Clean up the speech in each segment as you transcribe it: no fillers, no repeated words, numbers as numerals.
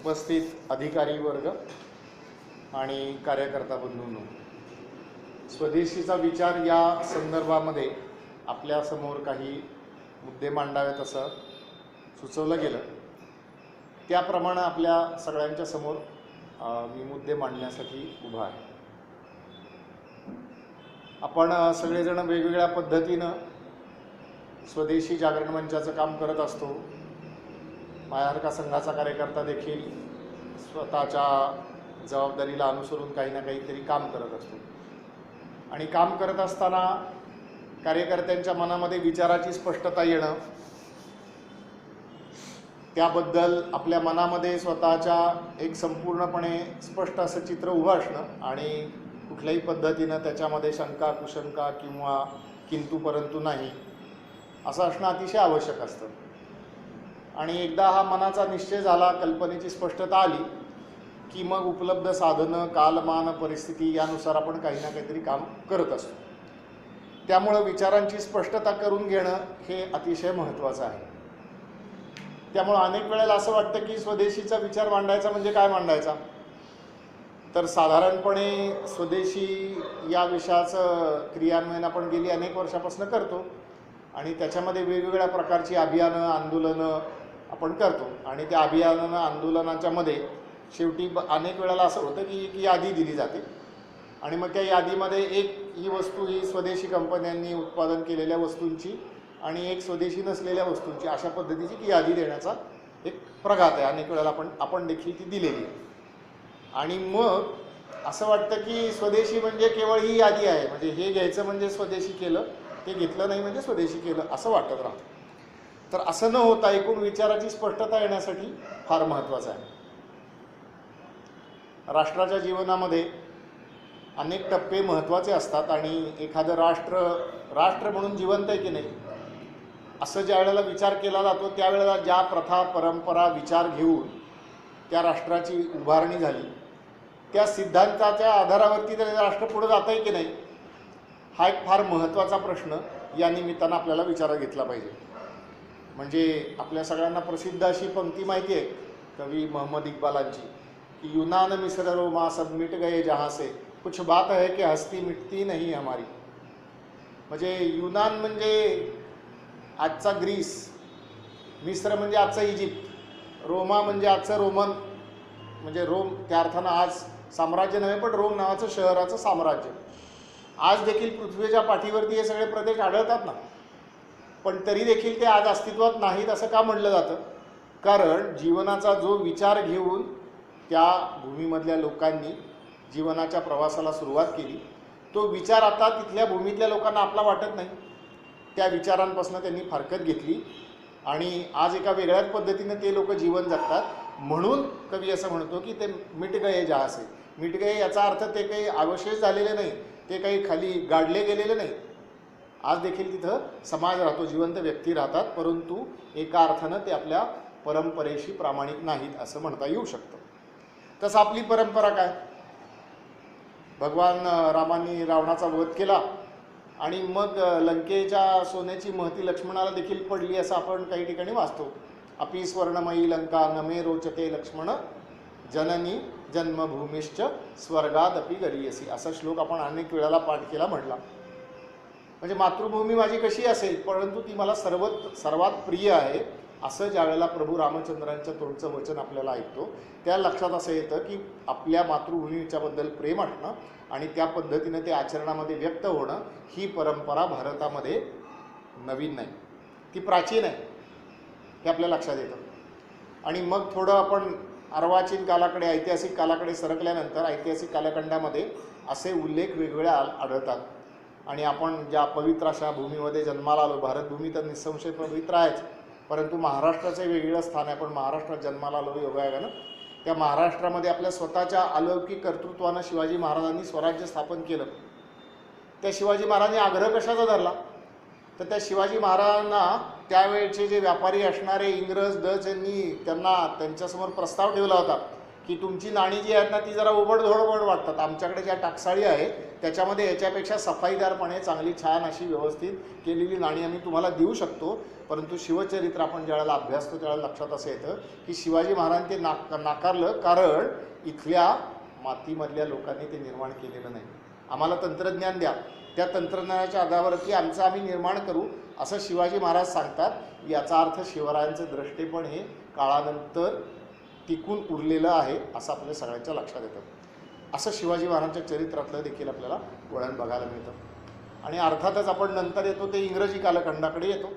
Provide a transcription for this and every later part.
उपस्थित अधिकारी वर्ग आणि कार्यकर्ता बंधूंनो, स्वदेशीचा विचार या संदर्भामध्ये आपल्यासमोर काही मुद्दे मांडावेत असं सुचवलं गेलं. त्याप्रमाणे आपल्या सगळ्यांच्या समोर मी मुद्दे मांडण्यासाठी उभा आहे. आपण सगळेजण वेगवेगळ्या पद्धतीनं स्वदेशी जागरण मंचाचं काम करत असतो. महाराष्ट्र संघाचा कार्यकर्ता देखील स्वतःच्या जबाबदारीला अनुसरून काही ना काहीतरी काम करत असतो आणि काम करत असताना कार्यकर्त्यांच्या मनामध्ये विचाराची स्पष्टता येणं, त्याबद्दल आपल्या मनामध्ये स्वतःच्या एक संपूर्णपणे स्पष्ट असं चित्र उभं असणं आणि कुठल्याही पद्धतीनं त्याच्यामध्ये शंका कुशंका किंवा किंतु परंतु नाही असं असणं अतिशय आवश्यक असतं. आणि एकदा हा मनाचा निश्चय झाला, कल्पनेची स्पष्टता आली की मग उपलब्ध साधनं, कालमान, परिस्थिती यानुसार आपण काही ना काहीतरी काम करत असतो. त्यामुळं विचारांची स्पष्टता करून घेणं हे अतिशय महत्त्वाचं आहे. त्यामुळं अनेक वेळेला असं वाटतं की स्वदेशीचा विचार मांडायचा म्हणजे काय मांडायचा, तर साधारणपणे स्वदेशी या विषयाचं क्रियान्वयन आपण गेली अनेक वर्षापासून करतो आणि त्याच्यामध्ये वेगवेगळ्या प्रकारची अभियानं, आंदोलनं आपण करतो आणि त्या अभियानं, आंदोलनाच्या मध्ये शेवटी अनेक वेळेला असं होतं की एक यादी दिली जाते आणि मग त्या यादीमध्ये एक ही वस्तू ही स्वदेशी कंपन्यांनी उत्पादन केलेल्या वस्तूंची आणि एक स्वदेशी नसलेल्या वस्तूंची, अशा पद्धतीची की यादी देण्याचा एक प्रघात आहे. अनेक वेळेला आपण देखील ती दिलेली आहे. आणि मग असं वाटतं की स्वदेशी म्हणजे केवळ ही यादी आहे, म्हणजे हे घ्यायचं म्हणजे स्वदेशी केलं, ते घेतलं नाही म्हणजे स्वदेशी केलं असं वाटत राहतं. तर असं न होता एकूण विचाराची स्पष्टता येण्यासाठी फार महत्त्वाचं आहे. राष्ट्राच्या जीवनामध्ये अनेक टप्पे महत्त्वाचे असतात आणि एखादं राष्ट्र म्हणून जिवंत आहे की नाही असं ज्या वेळेला विचार केला जातो त्यावेळेला ज्या प्रथा, परंपरा, विचार घेऊन त्या राष्ट्राची उभारणी झाली, त्या सिद्धांताच्या आधारावरती तर राष्ट्र पुढे जात आहे की नाही, हा एक फार महत्त्वाचा प्रश्न या निमित्तानं आपल्याला विचारात घेतला पाहिजे. म्हणजे आपल्या सगळ्यांना प्रसिद्ध अशी पंक्ती माहिती आहे कवी मोहम्मद इक्बालांची की युनान मिस्र रोमा सब मिट गए जहाँ से, कुछ बात है कि हस्ती मिटती नहीं हमारी. म्हणजे युनान म्हणजे आजचा ग्रीस, मिस्र म्हणजे आजचा इजिप्त, रोमा म्हणजे आजचं रोमन, म्हणजे रोम त्या अर्थानं आज साम्राज्य नव्हे पण रोम नावाचं शहराचं साम्राज्य. आज देखील पृथ्वीच्या पाठीवरती हे सगळे प्रदेश आढळतात ना, पण तरी देखील ते आज अस्तित्वात नाहीत असं का म्हटलं जातं, कारण जीवनाचा जो विचार घेऊन त्या भूमीमधल्या लोकांनी जीवनाच्या प्रवासाला सुरुवात केली, तो विचार आता तिथल्या भूमीतल्या लोकांना आपला वाटत नाही. त्या विचारांपासून त्यांनी फारकत घेतली आणि आज एका वेगळ्याच पद्धतीनं ते लोक जीवन जगतात. म्हणून कवी असं म्हणतो की ते मिट गए जहाँ से. मिट गए याचा अर्थ ते काही अवशेष झालेले नाही, ते काही खाली गाडले गेलेले नाही. आज देखील तिथं समाज राहतो, जिवंत व्यक्ती राहतात, परंतु एका अर्थानं ते आपल्या परंपरेशी प्रामाणिक नाहीत असं म्हणता येऊ शकतं. तसं आपली परंपरा काय, भगवान रामांनी रावणाचा वध केला आणि मग लंकेच्या सोन्याची महती लक्ष्मणाला देखील पडली असं आपण काही ठिकाणी वाचतो. अपि स्वर्णमयी लंका नमे रोचते लक्ष्मण, जननी जन्मभूमिश्च स्वर्गादपि गरीयसी, असा श्लोक आपण अनेक वेळेला पाठ केला म्हटला. म्हणजे मातृभूमी माझी कशी असेल परंतु ती मला सर्वात प्रिय आहे असं ज्या वेळेला प्रभू रामचंद्रांच्या तोंडचं वचन आपल्याला ऐकतो त्या लक्षात असं येतं की आपल्या मातृभूमीच्याबद्दल प्रेम असणं आणि त्या पद्धतीनं ते आचरणामध्ये व्यक्त होणं ही परंपरा भारतामध्ये नवीन नाही, ती प्राचीन आहे हे आपल्या लक्षात येतं. आणि मग थोडं आपण अर्वाचीन कालाकडे, ऐतिहासिक कालाकडे सरकल्यानंतर ऐतिहासिक कालखंडामध्ये असे उल्लेख वेगवेगळे आढळतात आणि आपण ज्या पवित्र अशा भूमीमध्ये जन्माला आलो, भारतभूमी तर निसंशय पवित्र आहेच, परंतु महाराष्ट्राचं वेगवेगळं स्थान आहे. आपण महाराष्ट्रात जन्माला आलो योगायोगानं, त्या महाराष्ट्रामध्ये आपल्या स्वतःच्या अलौकिक कर्तृत्वानं शिवाजी महाराजांनी स्वराज्य स्थापन केलं. त्या शिवाजी महाराजांनी आग्रह कशाचा धरला, तर त्या शिवाजी महाराजांना त्यावेळचे जे व्यापारी असणारे इंग्रज, डच यांनी त्यांच्यासमोर प्रस्ताव ठेवला होता की तुमची नाणी जी आहेत ना ती जरा ओबडधोड वाटतात, आमच्याकडे ज्या टाकसाळी आहेत त्याच्यामध्ये याच्यापेक्षा सफाईदारपणे चांगली छान अशी व्यवस्थित केलेली नाणी आम्ही तुम्हाला देऊ शकतो. परंतु शिवचरित्र आपण ज्यावेळेला अभ्यासतो त्यावेळेला लक्षात असं येतं की शिवाजी महाराजांनी ते नाकारलं, कारण इथल्या मातीमधल्या लोकांनी ते निर्माण केलेलं नाही. आम्हाला तंत्रज्ञान द्या, त्या तंत्रज्ञानाच्या आधारावरती आमचं आम्ही निर्माण करू असं शिवाजी महाराज सांगतात. याचा अर्थ शिवरायांचं द्रष्टेपण हे काळानंतर टिकून उरलेलं आहे असं आपल्या सगळ्यांच्या लक्षात येतं. असं शिवाजी महाराजांच्या चरित्रातलं देखील आपल्याला वळण बघायला मिळतं. आणि अर्थातच आपण नंतर येतो ते इंग्रजी कालखंडाकडे येतो.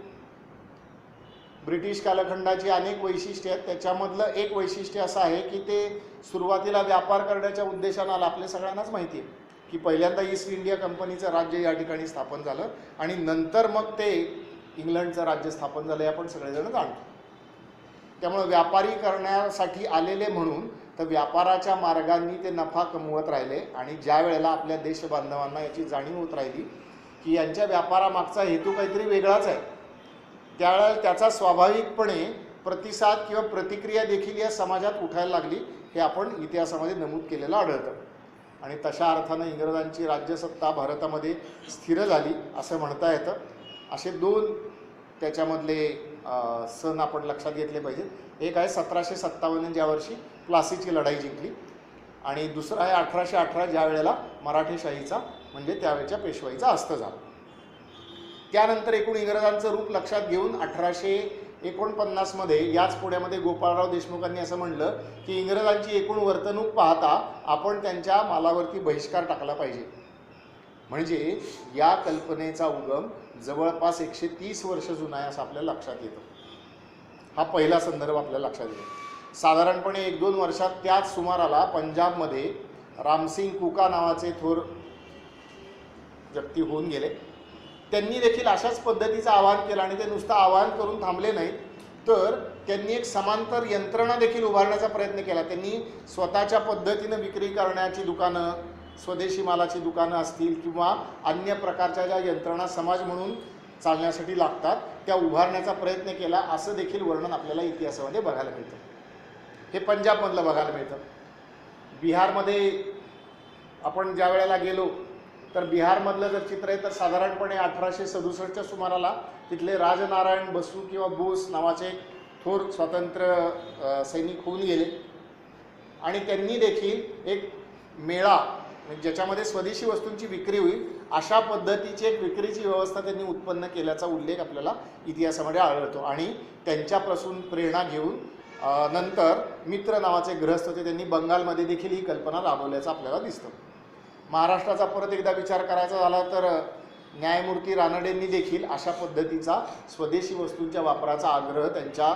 ब्रिटिश कालखंडाची अनेक वैशिष्ट्ये आहेत. त्याच्यामधलं एक वैशिष्ट्य असं आहे की ते सुरुवातीला व्यापार करण्याच्या उद्देशानं आलं. आपल्या सगळ्यांनाच माहिती आहे की पहिल्यांदा ईस्ट इंडिया कंपनीचं राज्य या ठिकाणी स्थापन झालं आणि नंतर मग ते इंग्लंडचं राज्य स्थापन झालं हे आपण सगळेजण जाणतो. त्यामुळे व्यापारी करण्यासाठी आलेले म्हणून तर व्यापाराच्या मार्गांनी ते नफा कमवत राहिले. आणि ज्या वेळेला आपल्या देशबांधवांना याची जाणीव होत राहिली की यांच्या व्यापारामागचा हेतू काहीतरी वेगळाच आहे, त्यावेळेला त्याचा स्वाभाविकपणे प्रतिसाद किंवा प्रतिक्रिया देखील या समाजात उठायला लागली. हे आपण इतिहासामध्ये नमूद केलेलं आढळतं. आणि तशा अर्थानं इंग्रजांची राज्यसत्ता भारतामध्ये स्थिर झाली असं म्हणता येतं. असे दोन त्याच्यामधले सण आपण लक्षात घेतले पाहिजेत. एक आहे 1757 ज्या वर्षी प्लासीची लढाई जिंकली, आणि दुसरा आहे 1818 ज्या वेळेला मराठेशाहीचा म्हणजे त्यावेळेच्या पेशवाईचा अस्त झाला. त्यानंतर एकूण इंग्रजांचं रूप लक्षात घेऊन 1849 याच पुण्यामध्ये गोपाळराव देशमुखांनी असं म्हणलं की इंग्रजांची एकूण वर्तणूक पाहता आपण त्यांच्या मालावरती बहिष्कार टाकला पाहिजे. म्हणजे या कल्पनेचा उगम जवळपास 130 वर्ष जुना आहे असं आपल्याला लक्षात येतं. हा पहिला संदर्भ आपल्याला लक्षात येतो. साधारणपणे 1-2 वर्षात त्याच सुमाराला पंजाबमध्ये रामसिंग कुका नावाचे थोर व्यक्ती होऊन गेले. त्यांनी देखील अशाच पद्धतीचं आवाहन केलं आणि ते नुसतं आवाहन करून थांबले नाहीत, तर त्यांनी एक समांतर यंत्रणा देखील उभारण्याचा प्रयत्न केला. त्यांनी स्वतःच्या पद्धतीनं विक्री करण्याची दुकानं, स्वदेशी मालाची दुकानं असतील किंवा अन्य प्रकारच्या ज्या यंत्रणा समाज म्हणून चालण्यासाठी लागतात त्या उभारण्याचा प्रयत्न केला असं देखील वर्णन आपल्याला इतिहासामध्ये बघायला मिळतं. हे पंजाबमधलं बघायला मिळतं. बिहारमध्ये आपण ज्या वेळेला गेलो तर बिहारमधलं जर चित्र आहे तर साधारणपणे 1867च्या सुमाराला तिथले राजनारायण बसू किंवा बोस नावाचे थोर स्वातंत्र्य सैनिक होऊन गेले आणि त्यांनी देखील एक मेळा ज्याच्यामध्ये स्वदेशी वस्तूंची विक्री होईल अशा पद्धतीची एक विक्रीची व्यवस्था त्यांनी उत्पन्न केल्याचा उल्लेख आपल्याला इतिहासामध्ये आढळतो. आणि त्यांच्यापासून प्रेरणा घेऊन नंतर मित्र नावाचे गृहस्थ होते, त्यांनी बंगालमध्ये देखील ही कल्पना राबवल्याचं आपल्याला दिसतं. महाराष्ट्राचा परत एकदा विचार करायचा झाला तर न्यायमूर्ती रानडेंनी देखील अशा पद्धतीचा स्वदेशी वस्तूंच्या वापराचा आग्रह त्यांच्या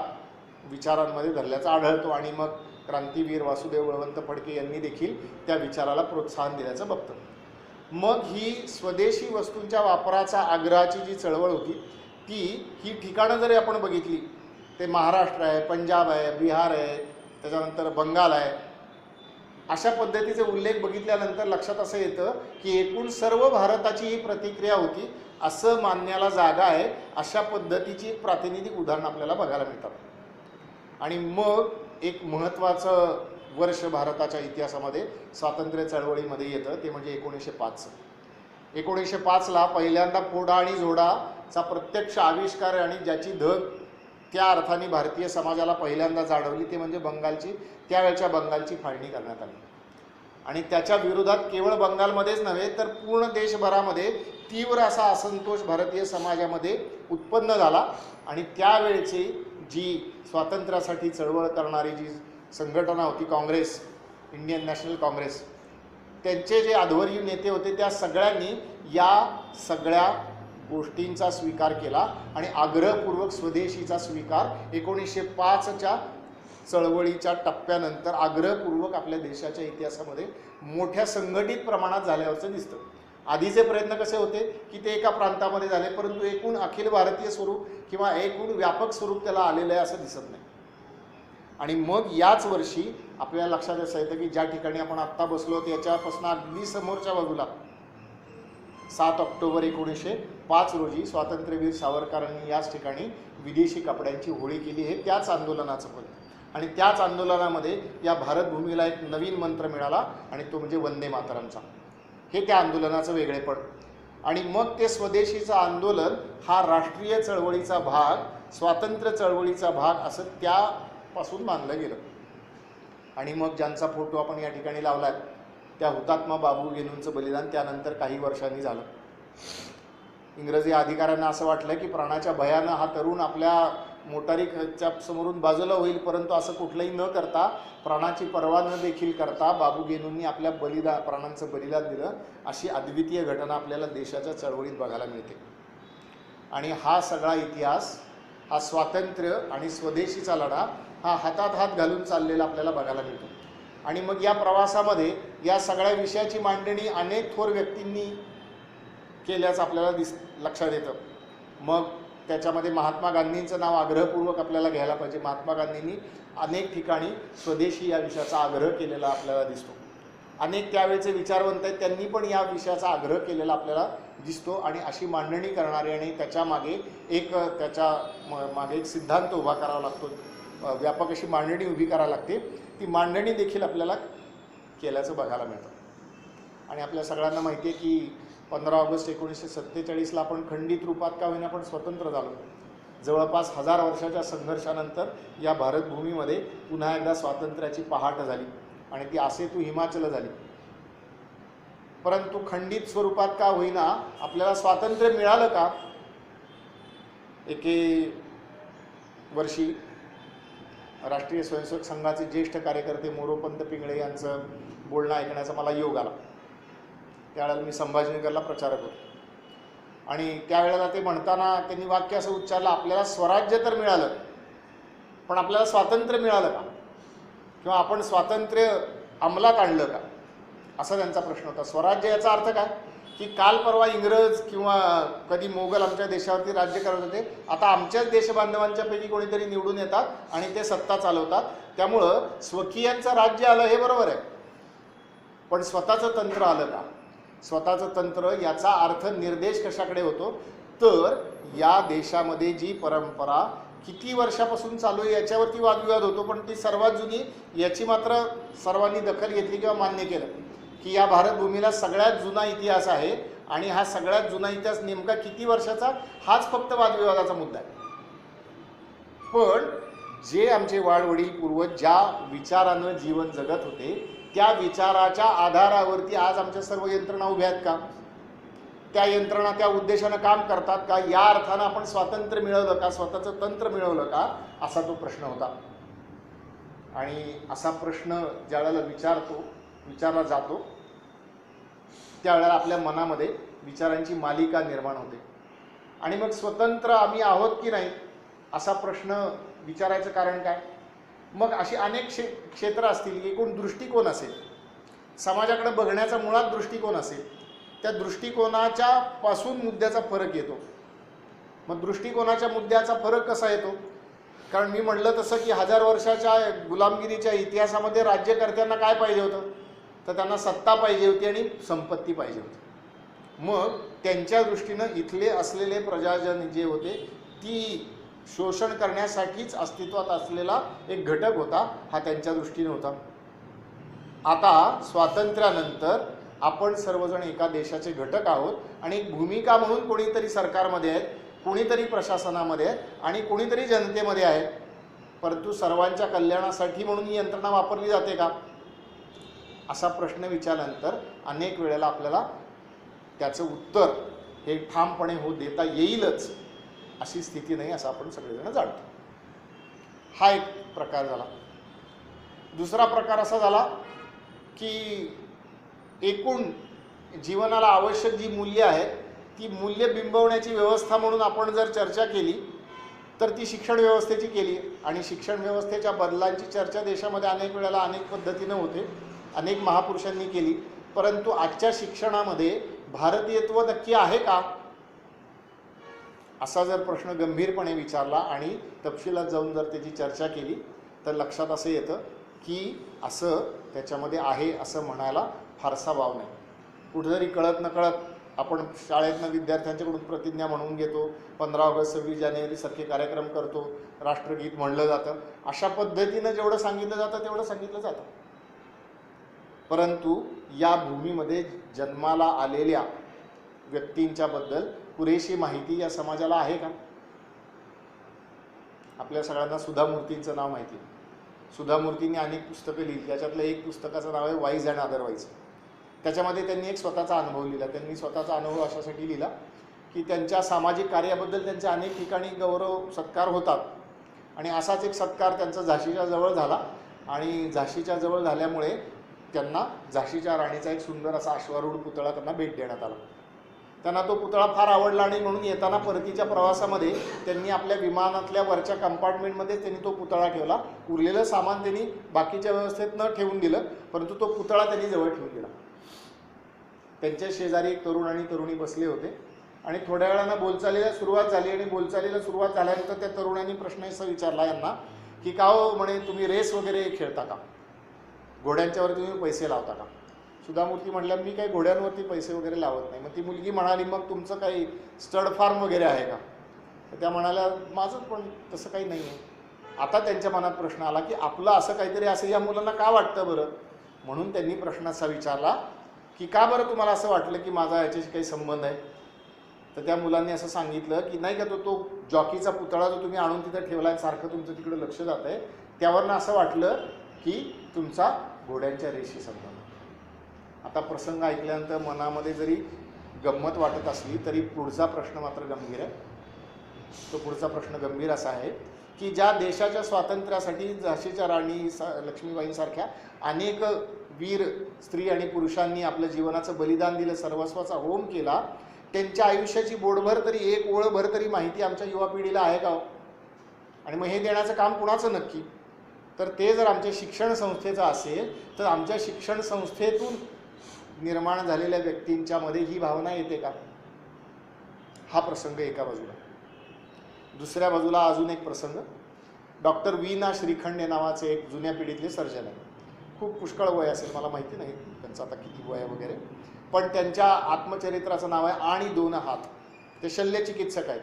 विचारांमध्ये धरल्याचा आढळतो. आणि मग क्रांतीवीर वासुदेव बळवंत फडके यांनी देखील त्या विचाराला प्रोत्साहन दिल्याचं बघतं. मग ही स्वदेशी वस्तूंच्या वापराचा आग्रहाची जी चळवळ होती ही ठिकाणं जरी आपण बघितली ते महाराष्ट्र आहे, पंजाब आहे, बिहार आहे, त्याच्यानंतर बंगाल आहे, अशा पद्धतीचे उल्लेख बघितल्यानंतर लक्षात असं येतं की एकूण सर्व भारताची ही प्रतिक्रिया होती असं मानण्याला जागा आहे. अशा पद्धतीची एक प्रातिनिधिक उदाहरणं आपल्याला बघायला मिळतात. आणि मग एक महत्त्वाचं वर्ष भारताच्या इतिहासामध्ये स्वातंत्र्य चळवळीमध्ये येतं ते म्हणजे 1905. 1905ला पहिल्यांदा फोडा आणि जोडाचा प्रत्यक्ष आविष्कार आणि ज्याची धग त्या अर्थाने भारतीय समाजाला पहिल्यांदा जाणवली ते म्हणजे त्यावेळच्या बंगालची फाळणी करण्यात आली. आणि त्याच्या विरोधात केवळ बंगालमध्येच नव्हे तर पूर्ण देशभरामध्ये तीव्र असा असंतोष भारतीय समाजामध्ये उत्पन्न झाला. आणि त्यावेळची जी स्वातंत्र्यासाठी चळवळ करणारी जी संघटना होती काँग्रेस, इंडियन नॅशनल काँग्रेस, त्यांचे जे आध्वर्य नेते होते त्या सगळ्यांनी या सगळ्या गोष्टींचा स्वीकार केला आणि आग्रहपूर्वक स्वदेशीचा स्वीकार 1905च्या चळवळीच्या टप्प्यानंतर आग्रहपूर्वक आपल्या देशाच्या इतिहासामध्ये मोठ्या संघटित प्रमाणात झाल्याचं दिसतं. आधीचे प्रयत्न कसे होते की ते एका प्रांतामध्ये झाले, परंतु एकूण अखिल भारतीय स्वरूप किंवा एकूण व्यापक स्वरूप त्याला आलेलं आहे असं दिसत नाही. आणि मग याच वर्षी आपल्याला लक्षात असं येतं की ज्या ठिकाणी आपण आत्ता बसलो होतो याच्यापासून अगदी समोरच्या बाजूला 7 ऑक्टोबर 1905 रोजी स्वातंत्र्यवीर सावरकरांनी याच ठिकाणी विदेशी कपड्यांची होळी केली. हे त्याच आंदोलनाचं फल. आणि त्याच आंदोलनामध्ये या भारतभूमीला एक नवीन मंत्र मिळाला आणि तो म्हणजे वंदे मातरमचा. हे त्या आंदोलनाचं वेगळेपण. आणि मग ते स्वदेशीचं आंदोलन हा राष्ट्रीय चळवळीचा भाग, स्वातंत्र्य चळवळीचा भाग असं त्यापासून मानलं गेलं. आणि मग ज्यांचा फोटो आपण या ठिकाणी लावला आहे त्या हुतात्मा बाबू गेनूंचं बलिदान त्यानंतर काही वर्षांनी झालं. इंग्रजी अधिकाऱ्यांना असं वाटलं की प्राणाच्या भयानं हा तरुण आपल्या मोटारीच्या समोरून बाजूला होईल, परंतु असं कुठलंही न करता, प्राणाची पर्वा न देखील करता बाबू गेनूंनी आपल्या प्राणांचं बलिदान दिलं. अशी अद्वितीय घटना आपल्याला देशाच्या चळवळीत बघायला मिळते. आणि हा सगळा इतिहास, हा स्वातंत्र्य आणि स्वदेशीचा लढा हा हातात हात घालून चाललेला आपल्याला बघायला मिळतो. आणि मग या प्रवासामध्ये या सगळ्या विषयाची मांडणी अनेक थोर व्यक्तींनी केल्याचं आपल्याला लक्षात येतं. मग त्याच्यामध्ये महात्मा गांधींचं नाव आग्रहपूर्वक आपल्याला घ्यायला पाहिजे. महात्मा गांधींनी अनेक ठिकाणी स्वदेशी या विषयाचा आग्रह केलेला आपल्याला दिसतो. अनेक त्यावेळेचे विचारवंत आहेत, त्यांनी पण या विषयाचा आग्रह केलेला आपल्याला दिसतो. आणि अशी मांडणी करणारे आणि त्याच्या मागे एक सिद्धांत उभा करावा लागतो, व्यापक अशी मांडणी उभी करावी लागते. ती मांडणी देखील आपल्याला केल्याचं बघायला मिळतं. आणि आपल्या सगळ्यांना माहिती आहे की 15 ऑगस्ट 1947ला आपण खंडित रूपात का होईना पण स्वतंत्र झालो. जवळपास 1000 वर्षाच्या संघर्षानंतर या भारतभूमीमध्ये पुन्हा एकदा स्वातंत्र्याची पहाट झाली आणि ती असेतू हिमाचल झाली. परंतु खंडित स्वरूपात का होईना आपल्याला स्वातंत्र्य मिळालं का? एके वर्षी राष्ट्रीय स्वयंसेवक संघाचे ज्येष्ठ कार्यकर्ते मोरोपंत पिंगळे यांचं बोलणं ऐकण्याचा मला योग आला. त्यावेळेला मी संभाजीनगरला प्रचारक होतो. आणि त्यावेळेला ते म्हणताना त्यांनी वाक्य असं उच्चारलं, आपल्याला स्वराज्य तर मिळालं पण आपल्याला स्वातंत्र्य मिळालं का? किंवा आपण स्वातंत्र्य अंमलात आणलं का? असा त्यांचा प्रश्न होता. स्वराज्य याचा अर्थ काय की काल परवा इंग्रज किंवा कधी मोगल आमच्या देशावरती राज्य करत होते, आता आमच्याच देशबांधवांच्यापैकी कोणीतरी निवडून येतात आणि ते सत्ता चालवतात. त्यामुळं स्वकीयांचं राज्य आलं हे बरोबर आहे, पण स्वतःचं तंत्र आलं का? स्वतःचं तंत्र याचा अर्थ निर्देश कशाकडे होतो तर या देशामध्ये जी परंपरा किती वर्षापासून चालू आहे याच्यावरती वादविवाद होतो, पण ती सर्वात जुनी याची मात्र सर्वांनी दखल घेतली किंवा मान्य केलं की या भारतभूमीला सगळ्यात जुना इतिहास आहे. आणि हा सगळ्यात जुना इतिहास नेमका किती वर्षाचा हाच फक्त वादविवादाचा मुद्दा आहे. पण जे आमचे वाडवडील पूर्वज ज्या विचारानं जीवन जगत होते त्या विचाराच्या आधारावरती आज आमच्या सर्व यंत्रणा उभ्या आहेत का? त्या यंत्रणा त्या उद्देशानं काम करतात का? या अर्थानं आपण स्वातंत्र्य मिळवलं का? स्वतःचं तंत्र मिळवलं का? असा तो प्रश्न होता. आणि असा प्रश्न ज्यावेळेला विचारला जातो त्यावेळेला आपल्या मनामध्ये विचारांची मालिका निर्माण होते. आणि मग स्वतंत्र आम्ही आहोत की नाही असा प्रश्न विचारायचं कारण काय? मग अशी अनेक क्षेत्र असतील, एकूण दृष्टिकोन असेल, समाजाकडे बघण्याचा मुळात दृष्टिकोन असेल, त्या दृष्टिकोनाच्या पासून मुद्द्याचा फरक येतो. मग दृष्टिकोनाच्या मुद्द्याचा फरक कसा येतो? कारण मी म्हटलं तसं की 1000 वर्षाच्या गुलामगिरीच्या इतिहासामध्ये राज्यकर्त्यांना काय पाहिजे होतं तर त्यांना सत्ता पाहिजे होती आणि संपत्ती पाहिजे होती. मग त्यांच्या दृष्टीनं इथले असलेले प्रजाजन जे होते ती शोषण करण्यासाठीच अस्तित्वात असलेला एक घटक होता, हा त्यांच्या दृष्टीने होता. आता स्वातंत्र्यानंतर आपण सर्वजण एका देशाचे घटक आहोत आणि एक भूमिका म्हणून कोणीतरी सरकारमध्ये आहेत, कोणीतरी प्रशासनामध्ये आहेत आणि कोणीतरी जनतेमध्ये आहेत. परंतु सर्वांच्या कल्याणासाठी म्हणून ही यंत्रणा वापरली जाते का असा प्रश्न विचारल्यानंतर अनेक वेळेला आपल्याला त्याचं उत्तर हे ठामपणे देता येईलच अशी स्थिती नाही असं आपण सगळेजण जाणतो. हा एक प्रकार झाला. दुसरा प्रकार असा झाला की एकूण जीवनाला आवश्यक जी मूल्य आहेत ती मूल्य बिंबवण्याची व्यवस्था म्हणून आपण जर चर्चा केली तर ती शिक्षण व्यवस्थेची केली. आणि शिक्षण व्यवस्थेच्या बदलांची चर्चा देशामध्ये अनेक वेळेला अनेक पद्धतीनं होते, अनेक महापुरुषांनी केली. परंतु आजच्या शिक्षणामध्ये भारतीयत्व नक्की आहे का असा जर प्रश्न गंभीरपणे विचारला आणि तपशिलात जाऊन जर त्याची चर्चा केली तर लक्षात असं येतं की असं त्याच्यामध्ये आहे असं म्हणायला फारसा वाव नाही. कुठेतरी कळत नकळत आपण शाळेतनं विद्यार्थ्यांच्याकडून प्रतिज्ञा म्हणून घेतो, 15 ऑगस्ट 26 जानेवारीसारखे कार्यक्रम करतो, राष्ट्रगीत म्हणलं जातं. अशा पद्धतीनं जेवढं सांगितलं जातं तेवढं सांगितलं जातं. परंतु या भूमीमध्ये जन्माला आलेल्या व्यक्तींच्याबद्दल पुरेशी माहिती या समाजाला आहे का? आपल्या सगळ्यांना सुधा मूर्तींचं नाव माहिती आहे. सुधा मूर्तींनी अनेक पुस्तकं लिहिली. त्याच्यातलं एक पुस्तकाचं नाव आहे वाईज अँड अदरवाईज. त्याच्यामध्ये त्यांनी एक स्वतःचा अनुभव लिहिला. त्यांनी स्वतःचा अनुभव अशासाठी लिहिला की त्यांच्या सामाजिक कार्याबद्दल त्यांचे अनेक ठिकाणी गौरव सत्कार होतात आणि असाच एक सत्कार त्यांचा झाशीच्या जवळ झाला आणि झाशीच्या जवळ झाल्यामुळे त्यांना झाशीच्या राणीचा एक सुंदर असा अश्वारूढ पुतळा त्यांना भेट देण्यात आला. त्यांना तो पुतळा फार आवडला आणि म्हणून येताना परतीच्या प्रवासामध्ये त्यांनी आपल्या विमानातल्या वरच्या कंपार्टमेंटमध्ये त्यांनी तो पुतळा ठेवला. उरलेलं सामान त्यांनी बाकीच्या व्यवस्थेत न ठेवून दिलं, परंतु तो पुतळा त्यांनी जवळ ठेवून दिला. त्यांच्या शेजारी एक तरुण आणि तरुणी बसले होते आणि थोड्या वेळानं बोलचालीला सुरुवात झाली आणि बोलचालीला सुरुवात झाल्यानंतर त्या तरुणांनी प्रश्न असा विचारला यांना की का हो म्हणे तुम्ही रेस वगैरे खेळता का? घोड्यांच्यावर तुम्ही पैसे लावता का? सुधामूर्ती म्हटल्या मी काही घोड्यांवरती पैसे वगैरे लावत नाही. मग ती मुलगी म्हणाली मग तुमचं काही स्टड फार्म वगैरे आहे का? तर त्या म्हणाल्या माझं पण तसं काही नाही आहे. आता त्यांच्या मनात प्रश्न आला की आपलं असं काहीतरी असं या मुलांना का वाटतं बरं? म्हणून त्यांनी प्रश्न असा विचारला की का बरं तुम्हाला असं वाटलं की माझा याच्याशी काही संबंध आहे? तर त्या मुलांनी असं सांगितलं की नाही का तो जॉकीचा पुतळा जो तुम्ही आणून तिथं ठेवला आहे सारखं तुमचं तिकडं लक्ष जात आहे त्यावरनं असं वाटलं की तुमचा घोड्यांच्या रेशी संबंध. आता प्रसंग ऐकल्यानंतर मनामध्ये जरी गंमत वाटत असली तरी पुढचा प्रश्न मात्र गंभीर आहे. तो पुढचा प्रश्न गंभीर असा आहे की ज्या देशाच्या स्वातंत्र्यासाठी झाशीच्या राणी लक्ष्मीबाईंसारख्या अनेक वीर स्त्री आणि पुरुषांनी आपलं जीवनाचं बलिदान दिलं, सर्वस्वाचा होम केला, त्यांच्या आयुष्याची बोटभर तरी एक ओळभर तरी माहिती आमच्या युवा पिढीला आहे का? आणि मग हे देण्याचं काम कुणाचं नक्की? तर ते जर आमच्या शिक्षण संस्थेचं असेल तर आमच्या शिक्षण संस्थेतून निर्माण झालेल्या व्यक्तींच्यामध्ये ही भावना येते का? हा प्रसंग एका बाजूला. दुसऱ्या बाजूला अजून एक प्रसंग. डॉक्टर वीना श्रीखंडे नावाचे एक जुन्या पिढीतले सर्जन आहे. खूप पुष्कळ वय असेल, मला माहिती नाही त्यांचं आता किती वय वगैरे, पण त्यांच्या आत्मचरित्राचं नाव आहे आणि दोन हात. ते शल्यचिकित्सक आहेत.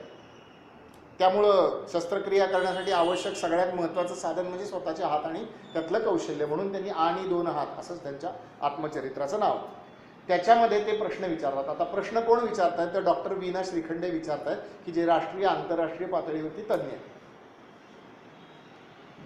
त्यामुळं शस्त्रक्रिया करण्यासाठी आवश्यक सगळ्यात महत्त्वाचं साधन म्हणजे स्वतःचे हात आणि त्यातलं कौशल्य, म्हणून त्यांनी आणि दोन हात असंच त्यांच्या आत्मचरित्राचं नाव. त्याच्यामध्ये ते प्रश्न विचारतात. आता प्रश्न कोण विचारत आहेत? तर डॉक्टर वीना श्रीखंडे विचारत आहेत की जे राष्ट्रीय आंतरराष्ट्रीय पातळीवरती तज्ज्ञ आहेत.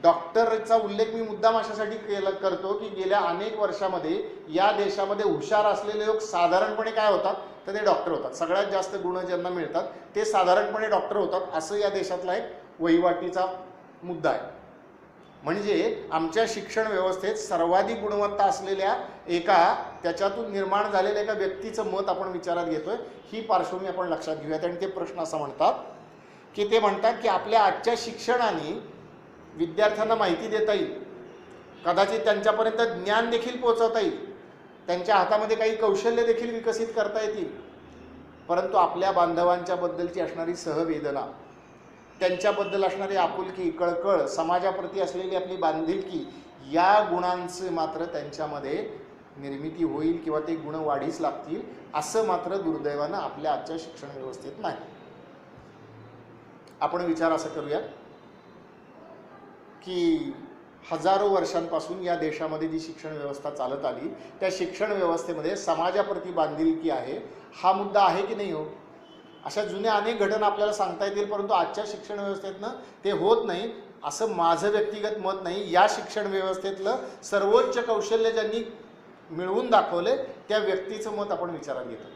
डॉक्टरचा उल्लेख मी मुद्दाम अशासाठी करतो की गेल्या अनेक वर्षामध्ये या देशामध्ये हुशार असलेले लोक साधारणपणे काय होतात तर ते डॉक्टर होतात. सगळ्यात जास्त गुण ज्यांना मिळतात ते साधारणपणे डॉक्टर होतात, असं या देशातला एक वहिवाटीचा मुद्दा आहे. म्हणजे आमच्या शिक्षण व्यवस्थेत सर्वाधिक गुणवत्ता असलेल्या त्याच्यातून निर्माण झालेल्या एका व्यक्तीचं मत आपण विचारात घेतोय. ही पार्श्वभूमी आपण लक्षात घेऊयात. आणि ते प्रश्न असं म्हणतात की आपल्या आजच्या शिक्षणाने विद्यार्थ्यांना माहिती देता येईल, कदाचित त्यांच्यापर्यंत ज्ञान देखील पोहोचवता येईल, त्यांच्या हातामध्ये काही कौशल्य देखील विकसित करता येतील, परंतु आपल्या बांधवांच्या बद्दलची असणारी सहवेदना, त्यांच्याबद्दल असणारी आपुलकी, कळकळ, समाजाप्रती असलेली आपली बांधिलकी, या गुणांचे मात्र त्यांच्यामध्ये निर्मिती होईल किंवा ते गुण वाढीस लागतील, असं मात्र दुर्दैवानं आपल्या आजच्या शिक्षण व्यवस्थेत नाही. आपण विचार असं करूया की हजारो वर्षांपासून या देशामध्ये जी शिक्षण व्यवस्था चालत आली त्या शिक्षण व्यवस्थेमध्ये समाजाप्रती बांधिलकी आहे, हा मुद्दा आहे की नाही हो? अशा जुन्या अनेक घटना आपल्याला सांगता येतील, परंतु आजच्या शिक्षण व्यवस्थेतनं ते होत नाही असं माझं व्यक्तिगत मत नाही. या शिक्षण व्यवस्थेतलं सर्वोच्च कौशल्य ज्यांनी मिळवून दाखवले त्या व्यक्तीचं मत आपण विचारात घेतो.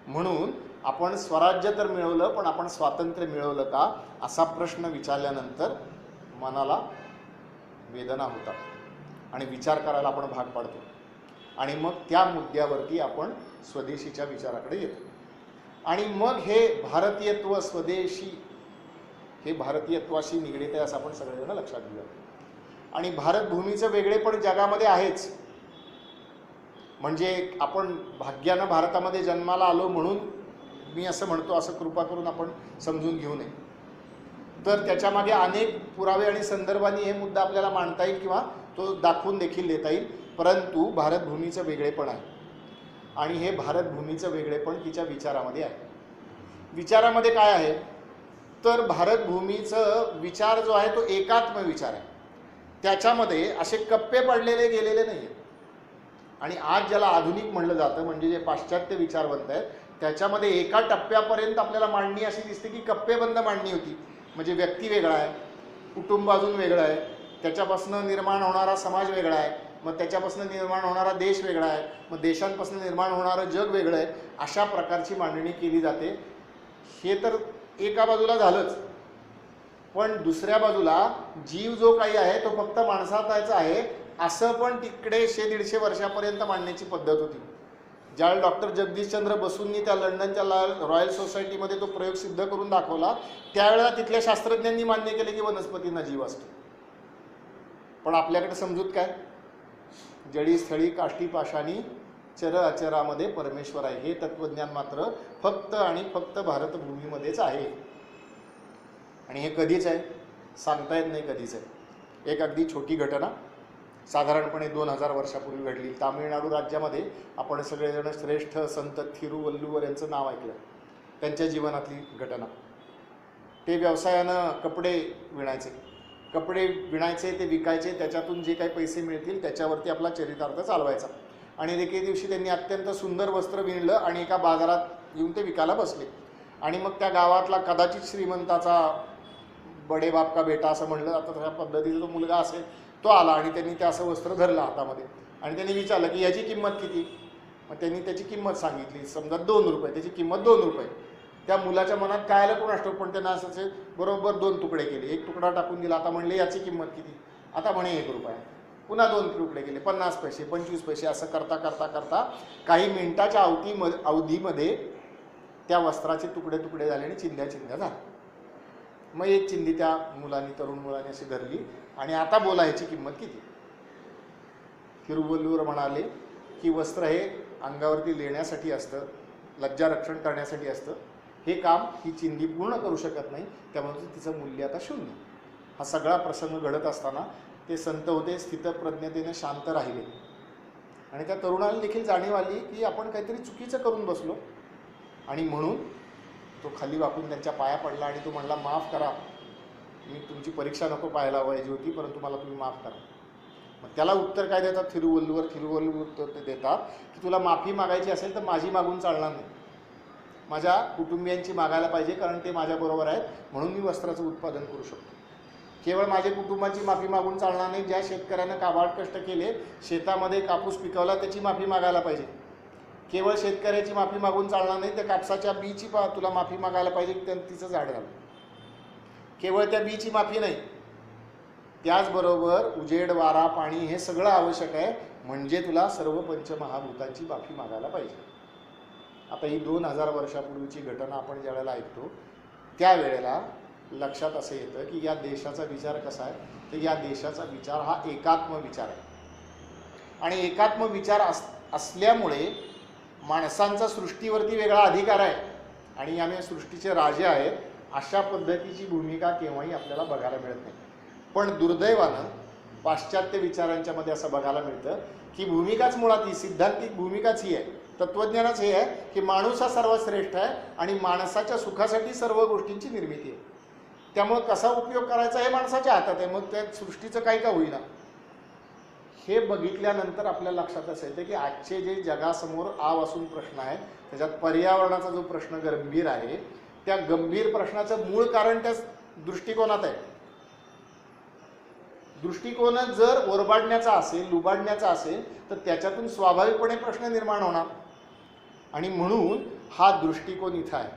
म्हणून आपण स्वराज्य तर मिळवलं, पण आपण स्वातंत्र्य मिळवलं का, असा प्रश्न विचारल्यानंतर मनाला वेदना होतात आणि विचार करायला आपण भाग पाडतो. आणि मग त्या मुद्द्यावरती आपण स्वदेशीच्या विचाराकडे येतो. आणि मग हे भारतीयत्व, स्वदेशी हे भारतीयत्वाशी निगडीत आहे असं आपण सगळेजण लक्षात घेऊया. आणि भारतभूमीचं वेगळेपण जगामध्ये आहेच. म्हणजे आपण भाग्यानं भारतामध्ये जन्माला आलो म्हणून मी असं म्हणतो, असं कृपा करून आपण समजून घेऊ नये. तर त्याच्यामागे अनेक पुरावे आणि संदर्भांनी हे मुद्दा आपल्याला मांडता येईल किंवा तो दाखवून देखील देता येईल. परंतु भारतभूमीचं वेगळेपण आहे आणि हे भारतभूमीचं वेगळेपण तिच्या विचारामध्ये आहे. विचारामध्ये काय आहे तर भारतभूमीचं विचार जो आहे तो एकात्म विचार आहे. त्याच्यामध्ये असे कप्पे पडलेले गेलेले नाही आहेत. आणि आज ज्याला आधुनिक म्हणलं जातं, म्हणजे जे पाश्चात्य विचारवंत आहेत, त्याच्यामध्ये एका टप्प्यापर्यंत आपल्याला मांडणी अशी दिसते की कप्पेबंद मांडणी होती. म्हणजे व्यक्ती वेगळा आहे, कुटुंब अजून वेगळं आहे, त्याच्यापासून निर्माण होणारा समाज वेगळा आहे, मग त्याच्यापासून निर्माण होणारा देश वेगळा आहे, मग देशांपासून निर्माण होणारं जग वेगळं आहे, अशा प्रकारची मांडणी केली जाते. हे तर एका बाजूला झालंच, पण दुसऱ्या बाजूला जीव जो काही आहे तो फक्त माणसाचाच आहे असं पण तिकडे 100-150 वर्षापर्यंत मांडण्याची पद्धत होती. ज्यावेळेला डॉक्टर जगदीशचंद्र बसूंनी त्या लंडनच्या रॉयल सोसायटीमध्ये तो प्रयोग सिद्ध करून दाखवला, त्यावेळेला तिथल्या शास्त्रज्ञांनी मान्य केले की वनस्पतींना जीव असतो. पण आपल्याकडे समजूत काय? जडी स्थळी काष्टी पाषाणी चर अचरामध्ये परमेश्वर आहे, हे तत्वज्ञान मात्र फक्त आणि फक्त भारतभूमीमध्येच आहे. आणि हे कधीच आहे सांगता येत नाही, कधीच आहे. एक अगदी छोटी घटना साधारणपणे 2000 वर्षापूर्वी घडली. तामिळनाडू राज्यामध्ये आपण सगळेजण श्रेष्ठ संत थिरुवल्लुवर यांचं नाव ऐकलं. त्यांच्या जीवनातली घटना. ते व्यवसायानं कपडे विणायचे, ते विकायचे, त्याच्यातून जे काही पैसे मिळतील त्याच्यावरती आपला चरितार्थ चालवायचा. आणि एके दिवशी त्यांनी अत्यंत सुंदर वस्त्र विणलं आणि एका बाजारात येऊन ते विकायला बसले. आणि मग त्या गावातला कदाचित श्रीमंताचा बडे बाप का बेटा असं म्हणलं आता त्या पद्धतीचा तो मुलगा असेल, तो आला आणि त्यांनी ते असं वस्त्र धरलं हातामध्ये आणि त्यांनी विचारलं की याची किंमत किती. मग त्यांनी त्याची किंमत सांगितली, समजा 2 रुपये, त्याची किंमत 2 रुपये. त्या मुलाच्या मनात काय आलं कोण असतो, पण त्यांना असं बरोबर 2 तुकडे केले, एक तुकडा टाकून दिला. आता म्हणले याची किंमत किती, आता म्हणे 1 रुपया. पुन्हा 2 तुकडे केले, 50 पैसे, 25 पैसे, असं करता करता करता काही मिनिटाच्या अवधीमध्ये त्या वस्त्राचे तुकडे तुकडे झाले आणि चिंध्या झाल्या. मग एक चिंधी त्या तरुण मुलाने अशी धरली आणि आता बोला ह्याची किंमत किती. थिरुवल्लुवर म्हणाले की वस्त्र हे अंगावरती लेण्यासाठी असतं, लज्जारक्षण करण्यासाठी असतं. हे काम ही चिंधी पूर्ण करू शकत नाही, त्यामुळे तिचं मूल्य आता 0. हा सगळा प्रसंग घडत असताना ते संत होते स्थितप्रज्ञतेने शांत राहिले. आणि त्या तरुणाला देखील जाणीव आली की आपण काहीतरी चुकीचं करून बसलो. आणि म्हणून तो खाली वाकून त्यांच्या पाया पडला आणि तो म्हणला, माफ करा, मी तुमची परीक्षा नको पाहायला पाहिजे होती, परंतु मला तुम्ही माफ करा. मग त्याला उत्तर काय देतात थिरुवल्लुवर ते देतात की तुला माफी मागायची असेल तर माझी मागून चालणार नाही, माझ्या कुटुंबियांची मागायला पाहिजे, कारण ते माझ्याबरोबर आहेत, म्हणून मी वस्त्राचं उत्पादन करू शकतो. केवळ माझ्या कुटुंबाची माफी मागून चालणार नाही, ज्या शेतकऱ्यानं काबाड कष्ट केले, शेतामध्ये कापूस पिकवला, त्याची माफी मागायला पाहिजे. केवळ शेतकऱ्याची माफी मागून चालणार नाही, त्या कापसाच्या बीची तुला माफी मागायला पाहिजे, तिचं झाड झालं. केवळ त्या बीची माफी नाही, त्याचबरोबर उजेड, वारा, पाणी हे सगळं आवश्यक आहे, म्हणजे तुला सर्व पंचमहाभूतांची माफी मागायला पाहिजे. आता ही 2000 वर्षापूर्वीची घटना आपण ज्या वेळेला ऐकतो त्यावेळेला लक्षात असं येतं की या देशाचा विचार कसा आहे, तर या देशाचा विचार हा एकात्म विचार आहे. आणि एकात्म विचार असल्यामुळे माणसांचा सृष्टीवरती वेगळा अधिकार आहे आणि आम्ही सृष्टीचे राजे आहेत, अशा पद्धतीची भूमिका केव्हाही आपल्याला बघायला मिळत नाही. पण दुर्दैवानं पाश्चात्य विचारांच्या मध्ये असं बघायला मिळतं की भूमिकाच मुळात ही सिद्धांतिक भूमिकाच ही आहे, तत्त्वज्ञानच हे आहे की माणूस हा सर्वात श्रेष्ठ आहे आणि माणसाच्या सुखासाठी सर्व गोष्टींची निर्मिती आहे. त्यामुळे कसा उपयोग करायचा हे माणसाच्या हातात आहे, मग त्या सृष्टीचं काही का होईना. हे बघितल्यानंतर आपल्या लक्षात असं येतं की आजचे जे जगासमोर असून प्रश्न आहेत त्याच्यात पर्यावरणाचा जो प्रश्न गंभीर आहे, त्या गंभीर प्रश्नाचं मूळ कारण त्या दृष्टिकोनात आहे. दृष्टिकोन जर ओरबाडण्याचा असेल, लुबाडण्याचा असेल, तर त्याच्यातून स्वाभाविकपणे प्रश्न निर्माण होणार. आणि म्हणून हा दृष्टिकोन इथं आहे.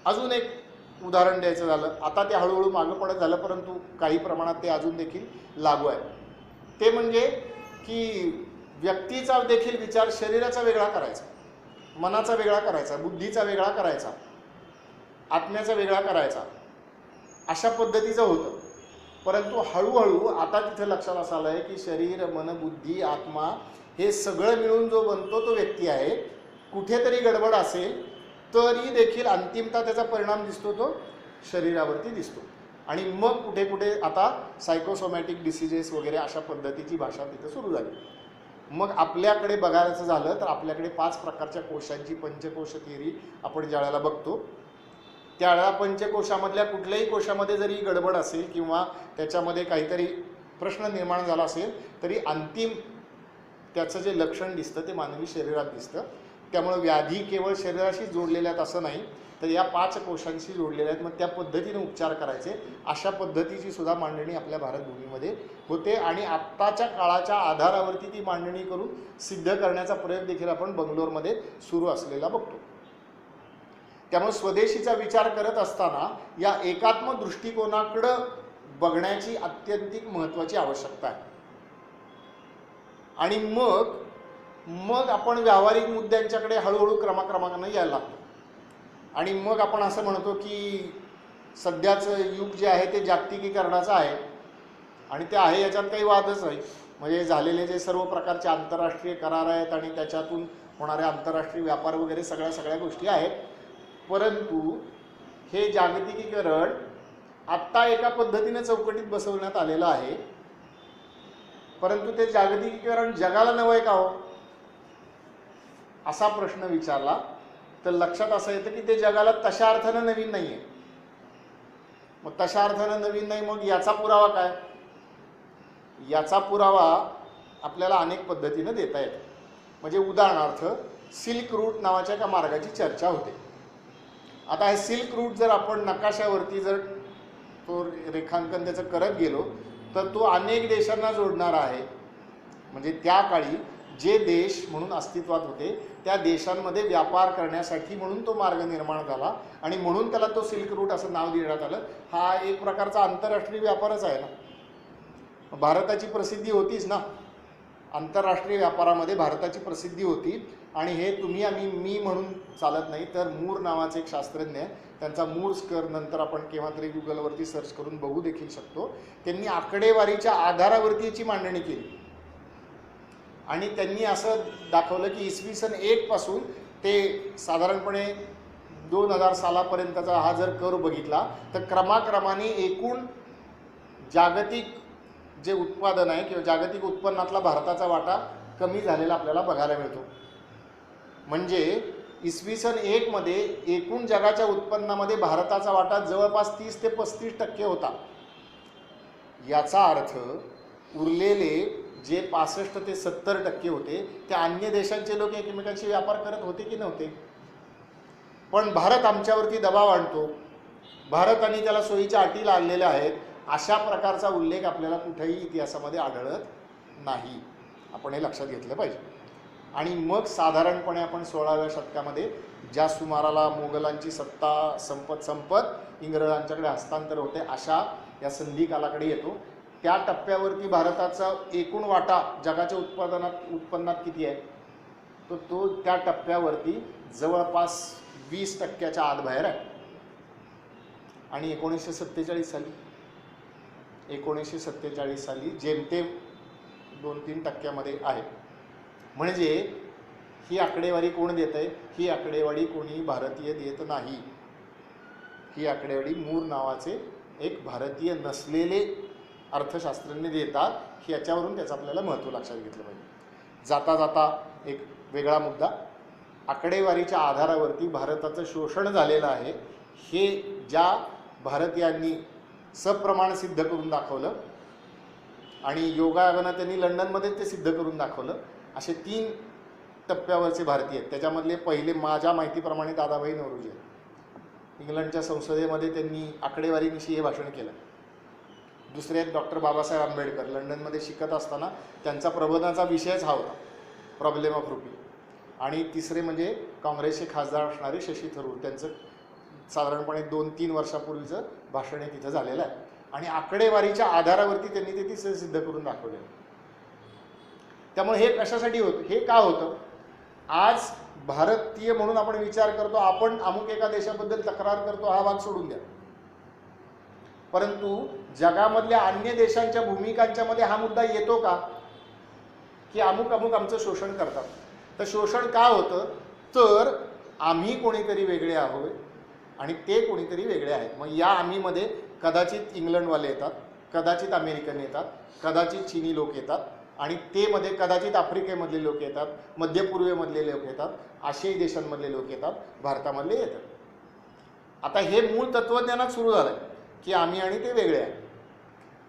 अजून एक उदाहरण द्यायचं झालं, आता ते हळूहळू मागं पडत झालं, परंतु काही प्रमाणात ते अजून देखील लागू आहे. ते म्हणजे की व्यक्तीचा देखील विचार शरीराचा वेगळा करायचा, मनाचा वेगळा करायचा, बुद्धीचा वेगळा करायचा, आत्म्याचा वेगळा करायचा, अशा पद्धतीचं होतं. परंतु हळूहळू आता तिथं लक्षात असं आलं आहे की शरीर, मन, बुद्धी, आत्मा हे सगळं मिळून जो बनतो तो व्यक्ती आहे. कुठेतरी गडबड असेल तरी देखील अंतिमता त्याचा परिणाम दिसतो तो शरीरावरती दिसतो. आणि मग कुठे कुठे आता सायकोसोमॅटिक डिसिजेस वगैरे अशा पद्धतीची भाषा तिथं सुरू झाली. मग आपल्याकडे बघायचं झालं तर आपल्याकडे 5 प्रकारच्या कोशांची पंचकोश थिअरी आपण ज्या वेळेला बघतो त्यावेळेला पंचकोशामधल्या कुठल्याही कोशामध्ये जरी गडबड असेल किंवा त्याच्यामध्ये काहीतरी प्रश्न निर्माण झाला असेल तरी अंतिम त्याचं जे लक्षण दिसतं ते मानवी शरीरात दिसतं. त्यामुळे व्याधी केवळ शरीराशी जोडलेल्या आहेत असं नाही, तर या 5 कोशांशी जोडलेल्या आहेत. मग त्या पद्धतीने उपचार करायचे अशा पद्धतीची सुद्धा मांडणी आपल्या भारतभूमीमध्ये होते आणि आत्ताच्या काळाच्या आधारावरती ती मांडणी करून सिद्ध करण्याचा प्रयोग देखील आपण बंगलोरमध्ये सुरू असलेला बघतो. त्यामुळे स्वदेशीचा विचार करत असताना या एकात्म दृष्टिकोनाकडं बघण्याची अत्यंतिक महत्त्वाची आवश्यकता आहे. आणि मग आपण व्यावहारिक मुद्द्यांच्याकडे हळूहळू क्रमाक्रमानं यायला लागतो. आणि मग आपण असं म्हणतो की सध्याचं युग जे आहे ते जागतिकीकरणाचं आहे आणि ते आहे याच्यात काही वादच नाही. म्हणजे झालेले जे सर्व प्रकारचे आंतरराष्ट्रीय करार आहेत आणि त्याच्यातून होणारे आंतरराष्ट्रीय व्यापार वगैरे सगळ्या गोष्टी आहेत. परंतु हे जागतिकीकरण आत्ता एका पद्धतीने चौकटीत बसवण्यात आलेलं आहे. परंतु ते जागतिकीकरण जगाला नवं आहे का हो असा प्रश्न विचारला तर लक्षात असं येतं की ते जगाला तशा अर्थानं नवीन नाही आहे. मग तशा अर्थानं नवीन नाही, मग याचा पुरावा काय? याचा पुरावा आपल्याला अनेक पद्धतीनं देता येतो. म्हणजे उदाहरणार्थ सिल्क रूट नावाच्या एका मार्गाची चर्चा होते. आता हे सिल्क रूट जर आपण नकाशावरती जर तो रेखांकन त्याचं करत गेलो तर तो अनेक देशांना जोडणारा आहे. म्हणजे त्या काळी जे देश म्हणून अस्तित्वात होते त्या देशांमध्ये व्यापार करण्यासाठी म्हणून तो मार्ग निर्माण झाला आणि म्हणून त्याला तो सिल्क रूट असं नाव देण्यात आलं. हा एक प्रकारचा आंतरराष्ट्रीय व्यापारच आहे ना. भारताची प्रसिद्धी होतीच ना, आंतरराष्ट्रीय व्यापारामध्ये भारताची प्रसिद्धी होती. आणि हे तुम्ही मी म्हणून चालत नाही, तर मूर नावाचे एक शास्त्रज्ञ, त्यांचा मूर स्कर नंतर आपण केव्हा तरी गुगलवरती सर्च करून बघू देखील शकतो. त्यांनी आकडेवारीच्या आधारावरती याची मांडणी केली आणि त्यांनी असं दाखवलं की इसवी सन 1 पासून ते साधारणपणे 2000 सालापर्यंतचा हा जर कर्व बघितला तर क्रमाक्रमाने एकूण जागतिक जे उत्पादन आहे किंवा जागतिक उत्पन्नातला भारताचा वाटा कमी झालेला आपल्याला बघायला मिळतो. म्हणजे इसवी सन 1 मध्ये एकूण जगाच्या उत्पन्नामध्ये भारताचा वाटा जवळपास 30 ते 35% होता. याचा अर्थ उरलेले जे 65 ते 70% होते ते अन्य देशांचे लोक एकमेकांशी व्यापार करत होते की नव्हते. पण भारत आमच्यावरती दबाव आणतो, भारत आणि त्याला सोयीच्या अटी लागलेल्या आहेत, अशा प्रकारचा उल्लेख आपल्याला कुठेही इतिहासामध्ये आढळत नाही. आपण हे लक्षात घेतलं पाहिजे. आणि मग साधारणपणे आपण 16व्या शतकामध्ये ज्या सुमाराला मोगलांची सत्ता संपत इंग्रजांच्याकडे हस्तांतर होते अशा या संधी कालाकडे येतो. त्या टप्प्यावरती भारताचा एकूण वाटा जगाच्या उत्पन्नात किती आहे, तर तो त्या टप्प्यावरती जवळपास 20%च्या आत बाहेर आहे. आणि 1947 साली जेमतेम 2-3% आहे. म्हणजे ही आकडेवारी कोण देत आहे? ही आकडेवारी कोणी भारतीय देत नाही. ही आकडेवारी मूर नावाचे एक भारतीय नसलेले अर्थशास्त्रज्ञ देतात. याच्यावरून त्याचं आपल्याला महत्त्व लक्षात घेतलं पाहिजे. जाता जाता एक वेगळा मुद्दा, आकडेवारीच्या आधारावरती भारताचं शोषण झालेलं आहे हे ज्या भारतीयांनी सप्रमाण सिद्ध करून दाखवलं आणि योगायोगानं त्यांनी लंडनमध्ये ते सिद्ध करून दाखवलं, असे 3 टप्प्यावरचे भारतीय आहेत. त्याच्यामधले पहिले माझ्या माहितीप्रमाणे दादाभाई नौरोजी आहेत. इंग्लंडच्या संसदेमध्ये त्यांनी आकडेवारीविषयी हे भाषण केलं. दुसरे आहेत डॉक्टर बाबासाहेब आंबेडकर. लंडनमध्ये शिकत असताना त्यांचा प्रबोधनाचा विषयच हा होता, प्रॉब्लेम ऑफ रुपी. आणि तिसरे म्हणजे काँग्रेसचे खासदार असणारे शशी थरूर. त्यांचं साधारणपणे 2-3 वर्षापूर्वीचं भाषण हे तिथं झालेलं आहे. आणि आकडेवारीच्या आधारावरती त्यांनी ते तिसरे सिद्ध करून दाखवले. त्यामुळे हे कशासाठी होतं, हे का होतं? आज भारतीय म्हणून आपण विचार करतो, आपण अमुक एका देशाबद्दल तक्रार करतो, हा भाग सोडून द्या. परंतु जगामधल्या अन्य देशांच्या भूमिकांच्यामध्ये हा मुद्दा येतो का की अमुक आमचं शोषण करतात. तर शोषण का होतं? तर आम्ही कोणीतरी वेगळे आहोत आणि ते कोणीतरी वेगळे आहेत. मग या आम्हीमध्ये कदाचित इंग्लंडवाले येतात, कदाचित अमेरिकन येतात, कदाचित चीनी लोक येतात आणि ते मध्ये कदाचित आफ्रिकेमधले लोक येतात, मध्यपूर्वेमधले लोक येतात, आशियाई देशांमधले लोक येतात, भारतामधले येतात. आता हे मूळ तत्त्वज्ञानात सुरू झालं की आम्ही आणि ते वेगळे आहे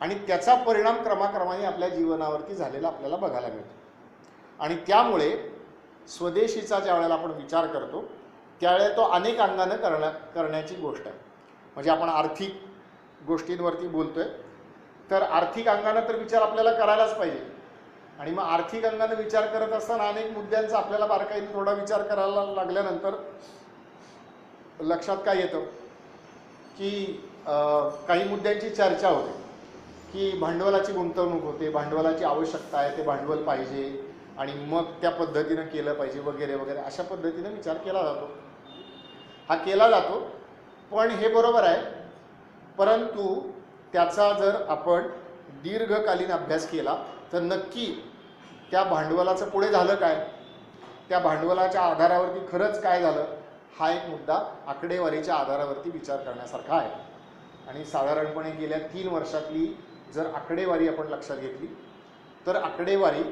आणि त्याचा परिणाम क्रमाक्रमाने आपल्या जीवनावरती झालेला आपल्याला बघायला मिळतो. आणि त्यामुळे स्वदेशीचा ज्या वेळेला आपण विचार करतो त्यावेळेला तो अनेक अंगानं करण्याची गोष्ट आहे. म्हणजे आपण आर्थिक गोष्टींवरती बोलतोय, तर आर्थिक अंगानं तर विचार आपल्याला करायलाच पाहिजे. आणि मग आर्थिक अंगानं विचार करत असताना अनेक मुद्द्यांचा आपल्याला बारकाईने थोडा विचार करायला लागल्यानंतर लक्षात काय येतं की काही मुद्द्यांची चर्चा होते की भांडवलाची गुंतवणूक होते, भांडवलाची आवश्यकता आहे, ते भांडवल पाहिजे आणि मग त्या पद्धतीनं केलं पाहिजे वगैरे वगैरे, अशा पद्धतीनं विचार केला जातो. हा केला जातो, पण हे बरोबर आहे. परंतु त्याचा जर आपण दीर्घकालीन अभ्यास केला तर नक्की त्या भांडवलाचं पुढे झालं काय, त्या भांडवलाच्या आधारावरती खरंच काय झालं, हा एक मुद्दा आकडेवारीच्या आधारावरती विचार करण्यासारखा आहे. आणि साधारणपणे गेल्या 3 वर्षातली जर आकडेवारी आपण लक्षात घेतली तर आकडेवारी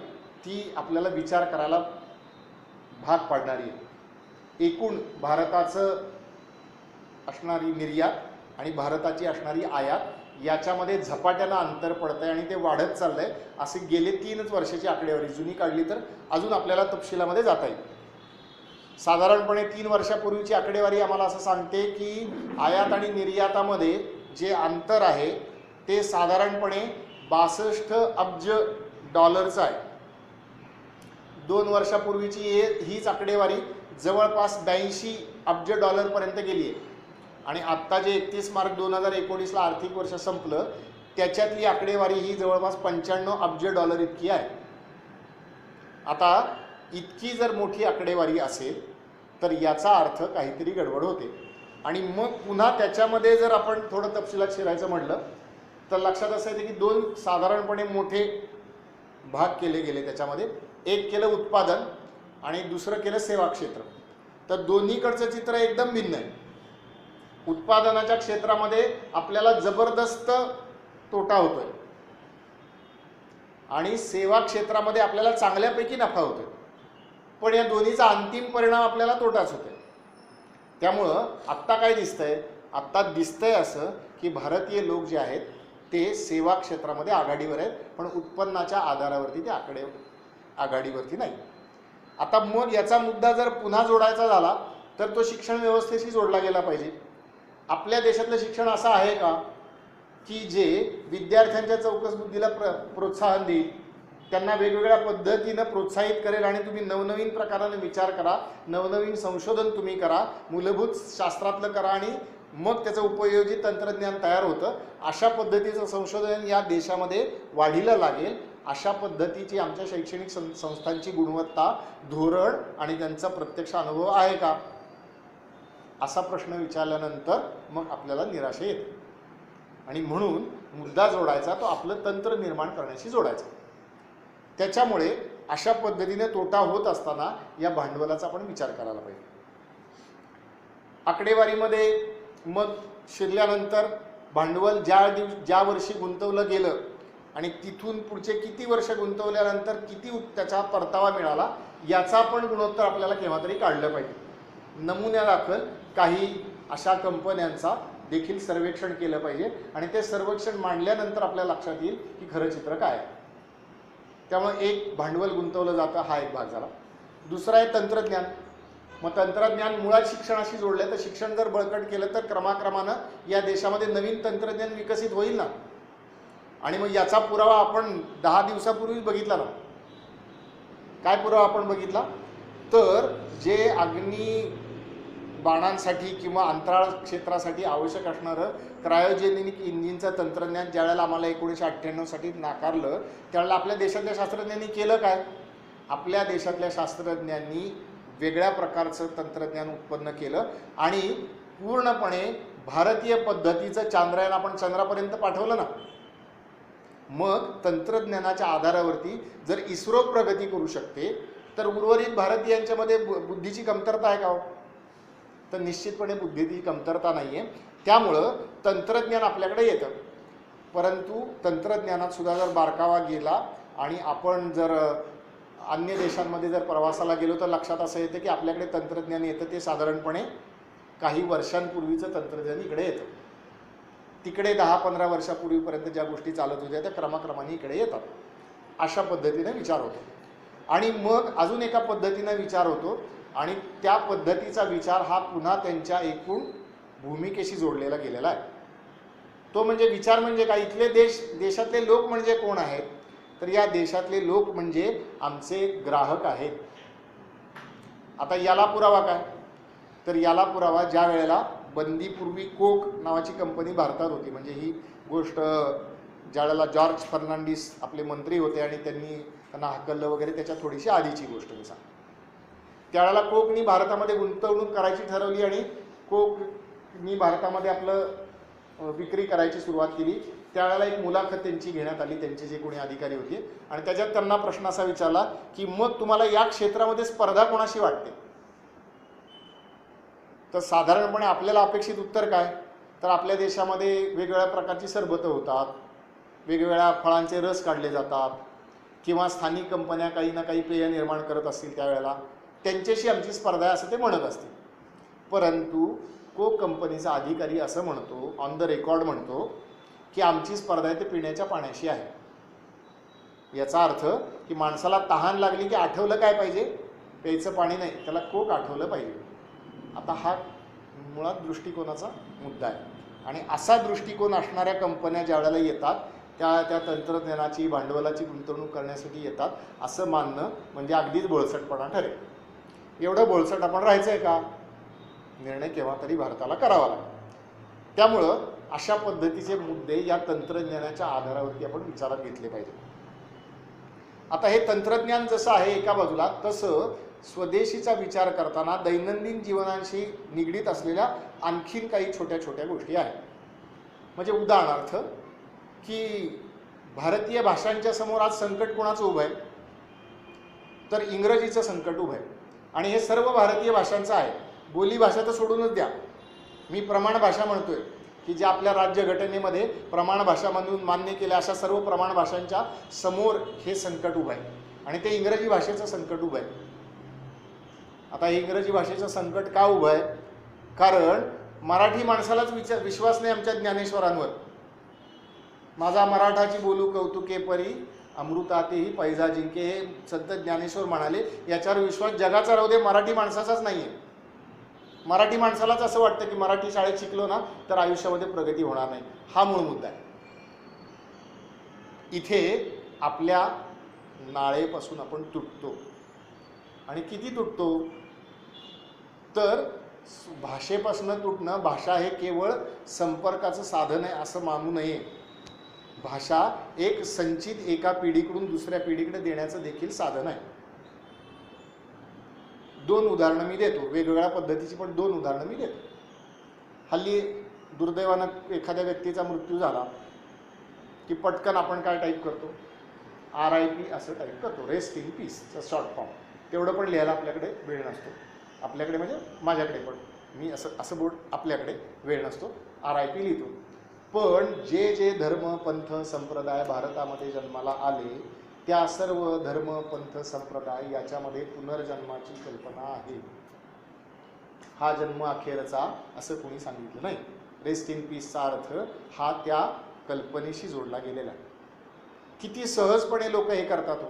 ती आपल्याला विचार करायला भाग पाडणारी आहे. एकूण भारताचं असणारी निर्यात आणि भारताची असणारी आयात याच्यामध्ये झपाट्यानं अंतर पडतं आहे आणि ते वाढत चाललं आहे. असे गेले 3 वर्षाची आकडेवारी जुनी काढली तर अजून आपल्याला तपशिलामध्ये जाता येईल. साधारणपणे 3 वर्षापूर्वीची आकडेवारी आम्हाला असं सांगते की आयात आणि निर्यातामध्ये जे अंतर आहे ते साधारणपणे 62 अब्ज डॉलरचं आहे. 2 वर्षापूर्वीची हीच आकडेवारी जवळपास 82 अब्ज डॉलरपर्यंत गेली आहे. आणि आत्ता जे 31 मार्च 2019ला आर्थिक वर्ष संपलं त्याच्यातली आकडेवारी ही जवळपास 95 अब्ज डॉलर इतकी आहे. आता इतकी जर मोठी आकडेवारी असेल तर याचा अर्थ काहीतरी गडबड होते. आणि मग पुन्हा त्याच्यामध्ये जर आपण थोडं तपशिलात शिरायचं म्हटलं तर लक्षात असं येते की 2 साधारणपणे मोठे भाग केले गेले त्याच्यामध्ये. एक केलं उत्पादन आणि दुसरं केलं सेवा क्षेत्र. तर दोन्हीकडचं चित्र एकदम भिन्न आहे. उत्पादनाच्या क्षेत्रामध्ये आपल्याला जबरदस्त तोटा होतोय आणि सेवा क्षेत्रामध्ये आपल्याला चांगल्यापैकी नफा होतोय, पण या दोन्हीचा अंतिम परिणाम आपल्याला तोटाच होतोय. त्यामुळं आत्ता काय दिसतंय, आत्ता दिसतंय असं की भारतीय लोक जे आहेत ते सेवा क्षेत्रामध्ये आघाडीवर आहेत, पण उत्पन्नाच्या आधारावरती ते आघाडीवरती नाही. आता मग याचा मुद्दा जर पुन्हा जोडायचा झाला तर तो शिक्षण व्यवस्थेशी जोडला गेला पाहिजे. आपल्या देशातलं शिक्षण असं आहे का की जे विद्यार्थ्यांच्या चौकस बुद्धीला प्रोत्साहन देईल, त्यांना वेगवेगळ्या पद्धतीनं प्रोत्साहित करेल आणि तुम्ही नवनवीन प्रकाराने विचार करा, नवनवीन संशोधन तुम्ही करा, मूलभूत शास्त्रातलं करा आणि मग त्याचं उपयोजित तंत्रज्ञान तयार होतं, अशा पद्धतीचं संशोधन या देशामध्ये वाढीला लागेल. अशा पद्धतीची आमच्या शैक्षणिक संस्थांची गुणवत्ता, धोरण आणि त्यांचा प्रत्यक्ष अनुभव आहे का, असा प्रश्न विचारल्यानंतर मग आपल्याला निराशा येते. आणि म्हणून मुद्दा जोडायचा तो आपलं तंत्र निर्माण करण्याशी जोडायचा. त्याच्यामुळे अशा पद्धतीने तोटा होत असताना या भांडवलाचा आपण विचार करायला पाहिजे. आकडेवारीमध्ये मग शिरल्यानंतर भांडवल ज्या वर्षी गुंतवलं गेलं आणि तिथून पुढचे किती वर्ष गुंतवल्यानंतर किती त्याचा परतावा मिळाला याचा पण गुणोत्तर आपल्याला केव्हा तरी काढलं पाहिजे. नमुन्यादाखल काही अशा कंपन्यांचा देखील सर्वेक्षण केलं पाहिजे आणि ते सर्वेक्षण मांडल्यानंतर आपल्याला लक्षात येईल की खरं चित्र काय आहे. त्यामुळे एक भांडवल गुंतवलं जातं, हा एक भाग झाला. दुसरा आहे तंत्रज्ञान. मग तंत्रज्ञान मुळात शिक्षणाशी जोडलं तर शिक्षण जर बळकट केलं तर क्रमाक्रमानं या देशामध्ये नवीन तंत्रज्ञान विकसित होईल ना. आणि मग याचा पुरावा आपण 10 दिवसापूर्वी बघितला ना. काय पुरावा आपण बघितला तर जे अग्नी बाणांसाठी किंवा अंतराळ क्षेत्रासाठी आवश्यक असणारं क्रायोजेनिक इंजिनचं तंत्रज्ञान ज्यावेळेला आम्हाला 1998 नाकारलं त्यावेळेला आपल्या देशातल्या शास्त्रज्ञांनी केलं काय, आपल्या देशातल्या शास्त्रज्ञांनी वेगळ्या प्रकारचं तंत्रज्ञान उत्पन्न केलं आणि पूर्णपणे भारतीय पद्धतीचं चांद्रयान आपण चंद्रापर्यंत पाठवलं ना. मग तंत्रज्ञानाच्या आधारावरती जर इस्रो प्रगती करू शकते तर उर्वरित भारतीयांच्यामध्ये बुद्धीची कमतरता आहे का हो? तर निश्चितपणे बुद्धीची कमतरता नाही आहे. त्यामुळं तंत्रज्ञान आपल्याकडे येतं, परंतु तंत्रज्ञानात सुद्धा जर बारकावा गेला आणि आपण जर अन्य देशांमध्ये जर प्रवासाला गेलो तर लक्षात असं येतं की आपल्याकडे तंत्रज्ञान येतं ते साधारणपणे काही वर्षांपूर्वीचं तंत्रज्ञान इकडे येतं. तिकडे 10-15 वर्षापूर्वीपर्यंत ज्या गोष्टी चालत होत्या त्या क्रमाक्रमाने इकडे येतात. अशा पद्धतीने विचार होतो. आणि मग अजून एका पद्धतीनं विचार होतो आणि त्या पद्धतीचा विचार हा पुन्हा त्यांच्या एकूण भूमिकेशी जोडलेला गेलेला आहे. तो म्हणजे विचार म्हणजे काय, इथले देशातले लोक म्हणजे कोण आहेत, तर या देशातले लोक म्हणजे आमचे ग्राहक आहेत. आता याला पुरावा काय, तर याला पुरावा ज्या वेळेला बंदीपूर्वी कोक नावाची कंपनी भारतात होती, म्हणजे ही गोष्ट ज्या वेळेला जॉर्ज फर्नांडिस आपले मंत्री होते आणि त्यांना हकललं वगैरे, त्याच्या थोडीशी आधीची गोष्ट मी सांग. त्यावेळेला कोकनी भारतामध्ये गुंतवणूक करायची ठरवली आणि कोकनी भारतामध्ये आपलं विक्री करायची सुरुवात केली. त्यावेळेला एक मुलाखत त्यांची घेण्यात आली, त्यांचे जे कोणी अधिकारी होते, आणि त्याच्यात त्यांना प्रश्न असा विचारला की मग तुम्हाला या क्षेत्रामध्ये स्पर्धा कोणाशी वाटते. तर साधारणपणे आपल्याला अपेक्षित उत्तर काय, तर आपल्या देशामध्ये वेगवेगळ्या प्रकारची सरबतं होतात, वेगवेगळ्या फळांचे रस काढले जातात, किंवा स्थानिक कंपन्या काही ना काही पेय निर्माण करत असतील, त्यावेळेला त्यांच्याशी आमची स्पर्धा आहे असं ते म्हणत असतील. परंतु कोक कंपनीचा अधिकारी असं म्हणतो, ऑन द रेकॉर्ड म्हणतो की आमची स्पर्धा आहे ते पिण्याच्या पाण्याशी आहे. याचा अर्थ की माणसाला तहान लागली की आठवलं काय पाहिजे, प्यायचं पाणी नाही, त्याला कोक आठवलं पाहिजे. आता हा मुळात दृष्टिकोनाचा मुद्दा आहे. आणि असा दृष्टिकोन असणाऱ्या कंपन्या ज्या वेळेला येतात त्या तंत्रज्ञानाची भांडवलाची गुंतवणूक करण्यासाठी येतात असं मानणं म्हणजे अगदीच बोळसटपणा ठरेल. एवढं बोळसट आपण राहायचं आहे का, निर्णय केव्हा तरी भारताला करावा लागेल. त्यामुळं अशा पद्धतीचे मुद्दे या तंत्रज्ञानाच्या आधारावरती आपण विचारात घेतले पाहिजे. आता हे तंत्रज्ञान जसं आहे एका बाजूला, तसं स्वदेशीचा विचार करताना दैनंदिन जीवनाशी निगडीत असलेल्या आणखीन काही छोट्या छोट्या गोष्टी आहेत. म्हणजे उदाहरणार्थ की भारतीय भाषांच्या समोर आज संकट कोणाचं उभं आहे, तर इंग्रजीचं संकट उभं आहे. आणि हे सर्व भारतीय भाषांचं आहे. बोलीभाषा तर सोडूनच द्या, मी प्रमाण भाषा म्हणतोय की जे आपल्या राज्यघटनेमध्ये प्रमाण भाषा म्हणून मान्य केल्या अशा सर्व प्रमाण भाषांच्या समोर हे संकट उभं आहे आणि ते इंग्रजी भाषेचं संकट उभं आहे. आता हे इंग्रजी भाषेचं संकट का उभं आहे, कारण मराठी माणसालाच विश्वास नाही आमच्या ज्ञानेश्वरांवर. माझा मराठाची बोलू कौतुके परी अमृतातेही पैजा जिंके, हे संत ज्ञानेश्वर म्हणाले. याच्यावर विश्वास जगाचा राहू दे, मराठी माणसाचाच नाही आहे. मराठी माणसालाच असं वाटतं की मराठी शाळेत शिकलो ना तर आयुष्यामध्ये प्रगती होणार नाही. हा मूळ मुद्दा आहे. इथे आपल्या नाळेपासून आपण तुटतो. आणि किती तुटतो, तर भाषेपासून तुटणं, भाषा हे केवळ संपर्काचं साधन आहे असं मानू नये. भाषा एक संचित एका पिढीकडून दुसऱ्या पिढीकडे देण्याचं देखील साधन आहे. दोन उदाहरणं मी देतो, वेगवेगळ्या पद्धतीची, पण दोन उदाहरणं मी देतो. हल्ली दुर्दैवानं एखाद्या व्यक्तीचा मृत्यू झाला की पटकन आपण काय टाईप करतो, RIP असं टाईप करतो, रेस्ट इन पीसचा शॉर्ट फॉर्म. तेवढं पण लिहायला आपल्याकडे वेळ नसतो. आपल्याकडे म्हणजे माझ्याकडे पण, मी असं बोर्ड, आपल्याकडे वेळ नसतो, RIP लिहितो. पण जे जे धर्म पंथ संप्रदाय भारतामध्ये जन्माला आले त्या सर्व धर्म पंथ संप्रदाय याच्यामध्ये पुनर्जन्माची कल्पना आहे. हा जन्म अखेरचा असं कोणी सांगितलं नाही. रेस्ट इन पीसचा अर्थ हा त्या कल्पनेशी जोडला गेलेला आहे. किती सहजपणे लोक हे करतात.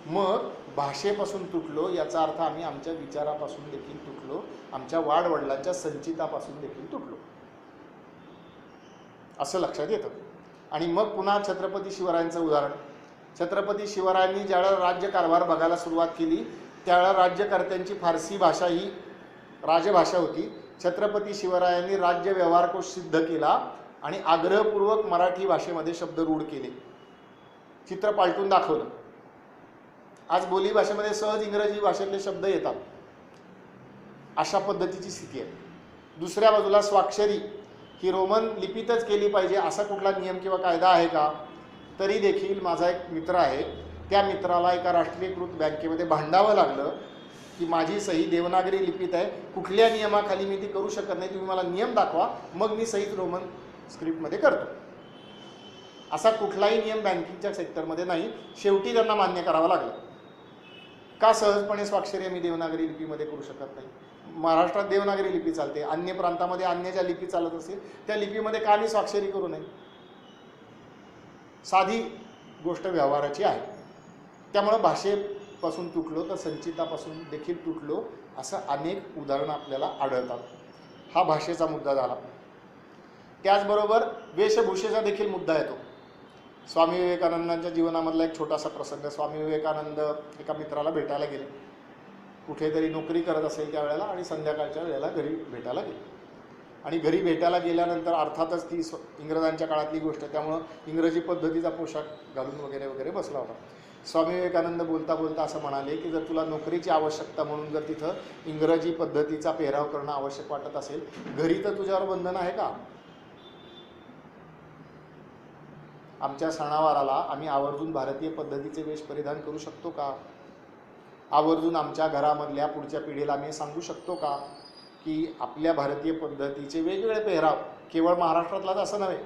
मग भाषेपासून तुटलो याचा अर्थ आम्ही आमच्या विचारापासून देखील तुटलो, आमच्या वाडवडिलांच्या संचितापासून देखील तुटलो असं लक्षात येतं. आणि मग पुन्हा छत्रपती शिवरायांचं उदाहरण. छत्रपती शिवरायांनी ज्यावेळेला राज्यकारभार बघायला सुरुवात केली त्यावेळेला राज्यकर्त्यांची फारसी भाषा ही राजभाषा होती. छत्रपती शिवरायांनी राज्य व्यवहार कोश सिद्ध केला आणि आग्रहपूर्वक मराठी भाषेमध्ये शब्द रूढ केले, चित्र पालटून दाखवलं. आज बोली भाषेमध्ये सहज इंग्रजी भाषेतले शब्द येतात. अशा पद्धतीची स्थिती आहे. दुसऱ्या बाजूला स्वाक्षरी ही रोमन लिपीतच केली पाहिजे असा कुठला नियम किंवा कायदा आहे का? तरी देखील माझा एक मित्र आहे, त्या मित्राला एका राष्ट्रीयकृत बँकेमध्ये भांडावं लागलं की माझी सही देवनागरी लिपीत आहे, कुठल्या नियमाखाली मी ती करू शकत नाही, तुम्ही मला नियम दाखवा, मग मी सही रोमन स्क्रिप्टमध्ये करतो. असा कुठलाही नियम बँकिंगच्या सेक्टरमध्ये नाही. शेवटी त्यांना मान्य करावं लागलं. का? सहजपणे स्वाक्षरी आम्ही देवनागरी लिपीमध्ये करू शकत नाही. महाराष्ट्रात देवनागरी लिपी चालते, अन्य प्रांतामध्ये अन्य ज्या लिपी चालत असेल त्या लिपीमध्ये का मी स्वाक्षरी करू नये? साधी गोष्ट व्यवहाराची आहे. त्यामुळं भाषेपासून तुटलो तर संचितापासून देखील तुटलो, असं अनेक उदाहरणं आपल्याला आढळतात. हा भाषेचा मुद्दा झाला. त्याचबरोबर वेशभूषेचा देखील मुद्दा येतो. स्वामी विवेकानंदांच्या जीवनामधला एक छोटासा प्रसंग. स्वामी विवेकानंद एका मित्राला भेटायला गेले, कुठेतरी नोकरी करत असेल त्यावेळेला, आणि संध्याकाळच्या वेळेला घरी भेटायला गेले. आणि घरी भेटायला गेल्यानंतर अर्थातच ती इंग्रजांच्या काळातली गोष्ट, त्यामुळं इंग्रजी पद्धतीचा पोशाख घालून वगैरे वगैरे बसला होता. स्वामी विवेकानंद बोलता बोलता असं म्हणाले की जर तुला नोकरीची आवश्यकता म्हणून जर तिथं इंग्रजी पद्धतीचा पेहराव करणं आवश्यक वाटत असेल, घरी तर तुझ्यावर बंधन आहे का? आमच्या सणावाराला आम्ही आवर्जून भारतीय पद्धतीचे वेश परिधान करू शकतो का? आवर्जून आमच्या घरामधल्या पुढच्या पिढीला आम्ही सांगू शकतो का की आपल्या भारतीय पद्धतीचे वेगवेगळे पेहराव, केवळ महाराष्ट्रातलाच असं नव्हे,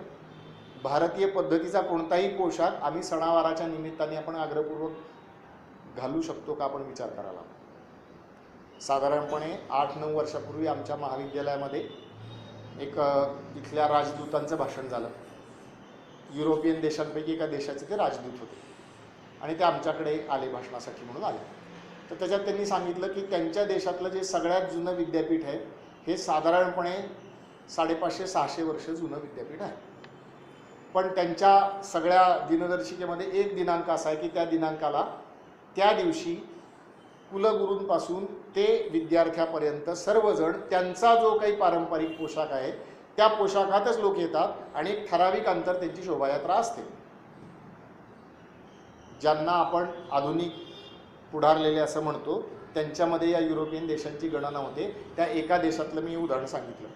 भारतीय पद्धतीचा कोणताही पोशाख आम्ही सणावाराच्या निमित्ताने आपण आग्रहपूर्वक घालू शकतो का? आपण विचार करायला. साधारणपणे 8-9 वर्षापूर्वी आमच्या महाविद्यालयामध्ये एक इथल्या राजदूतांचं भाषण झालं. युरोपियन देशांपैकी एका देशाचे ते राजदूत होते आणि ते आमच्याकडे आले भाषणासाठी म्हणून आले. तर त्याच्यात त्यांनी सांगितलं की त्यांच्या देशातलं जे सगळ्यात जुनं विद्यापीठ आहे हे साधारणपणे 550-600 वर्ष जुनं विद्यापीठ आहे. पण त्यांच्या सगळ्या दिनदर्शिकेमध्ये एक दिनांक असा आहे की त्या दिनांकाला, त्या दिवशी कुलगुरूंपासून ते विद्यार्थ्यापर्यंत सर्वजण त्यांचा जो काही पारंपरिक पोशाख आहे त्या पोशाखातच लोक येतात आणि एक ठराविक अंतर त्यांची शोभायात्रा असते. ज्यांना आपण आधुनिक पुढारलेले असं म्हणतो, त्यांच्यामध्ये या युरोपियन देशांची गणना होते. त्या एका देशातलं मी उदाहरण सांगितलं.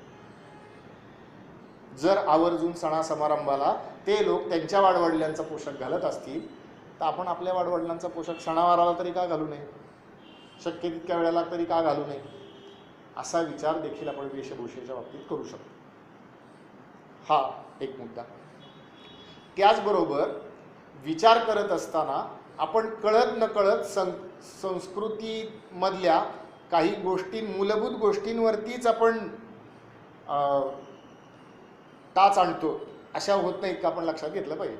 जर आवर्जून सणासमारंभाला ते लोक त्यांच्या वाडवडिलांचा पोशाख घालत असतील तर आपण आपल्या वाडवडिलांचा पोशाख सणावाराला तरी का घालू नये? शक्य तितक्या वेळेला तरी का घालू नये? असा विचार देखील आपण वेशभूषेच्या बाबतीत करू शकतो. हा एक मुद्दा. त्याचबरोबर विचार करत असताना आपण कळत नकळत संस्कृतीमधल्या काही गोष्टी, मूलभूत गोष्टींवरतीच आपण टाच आणतो, अशा होत नाहीत का? आपण लक्षात घेतलं पाहिजे.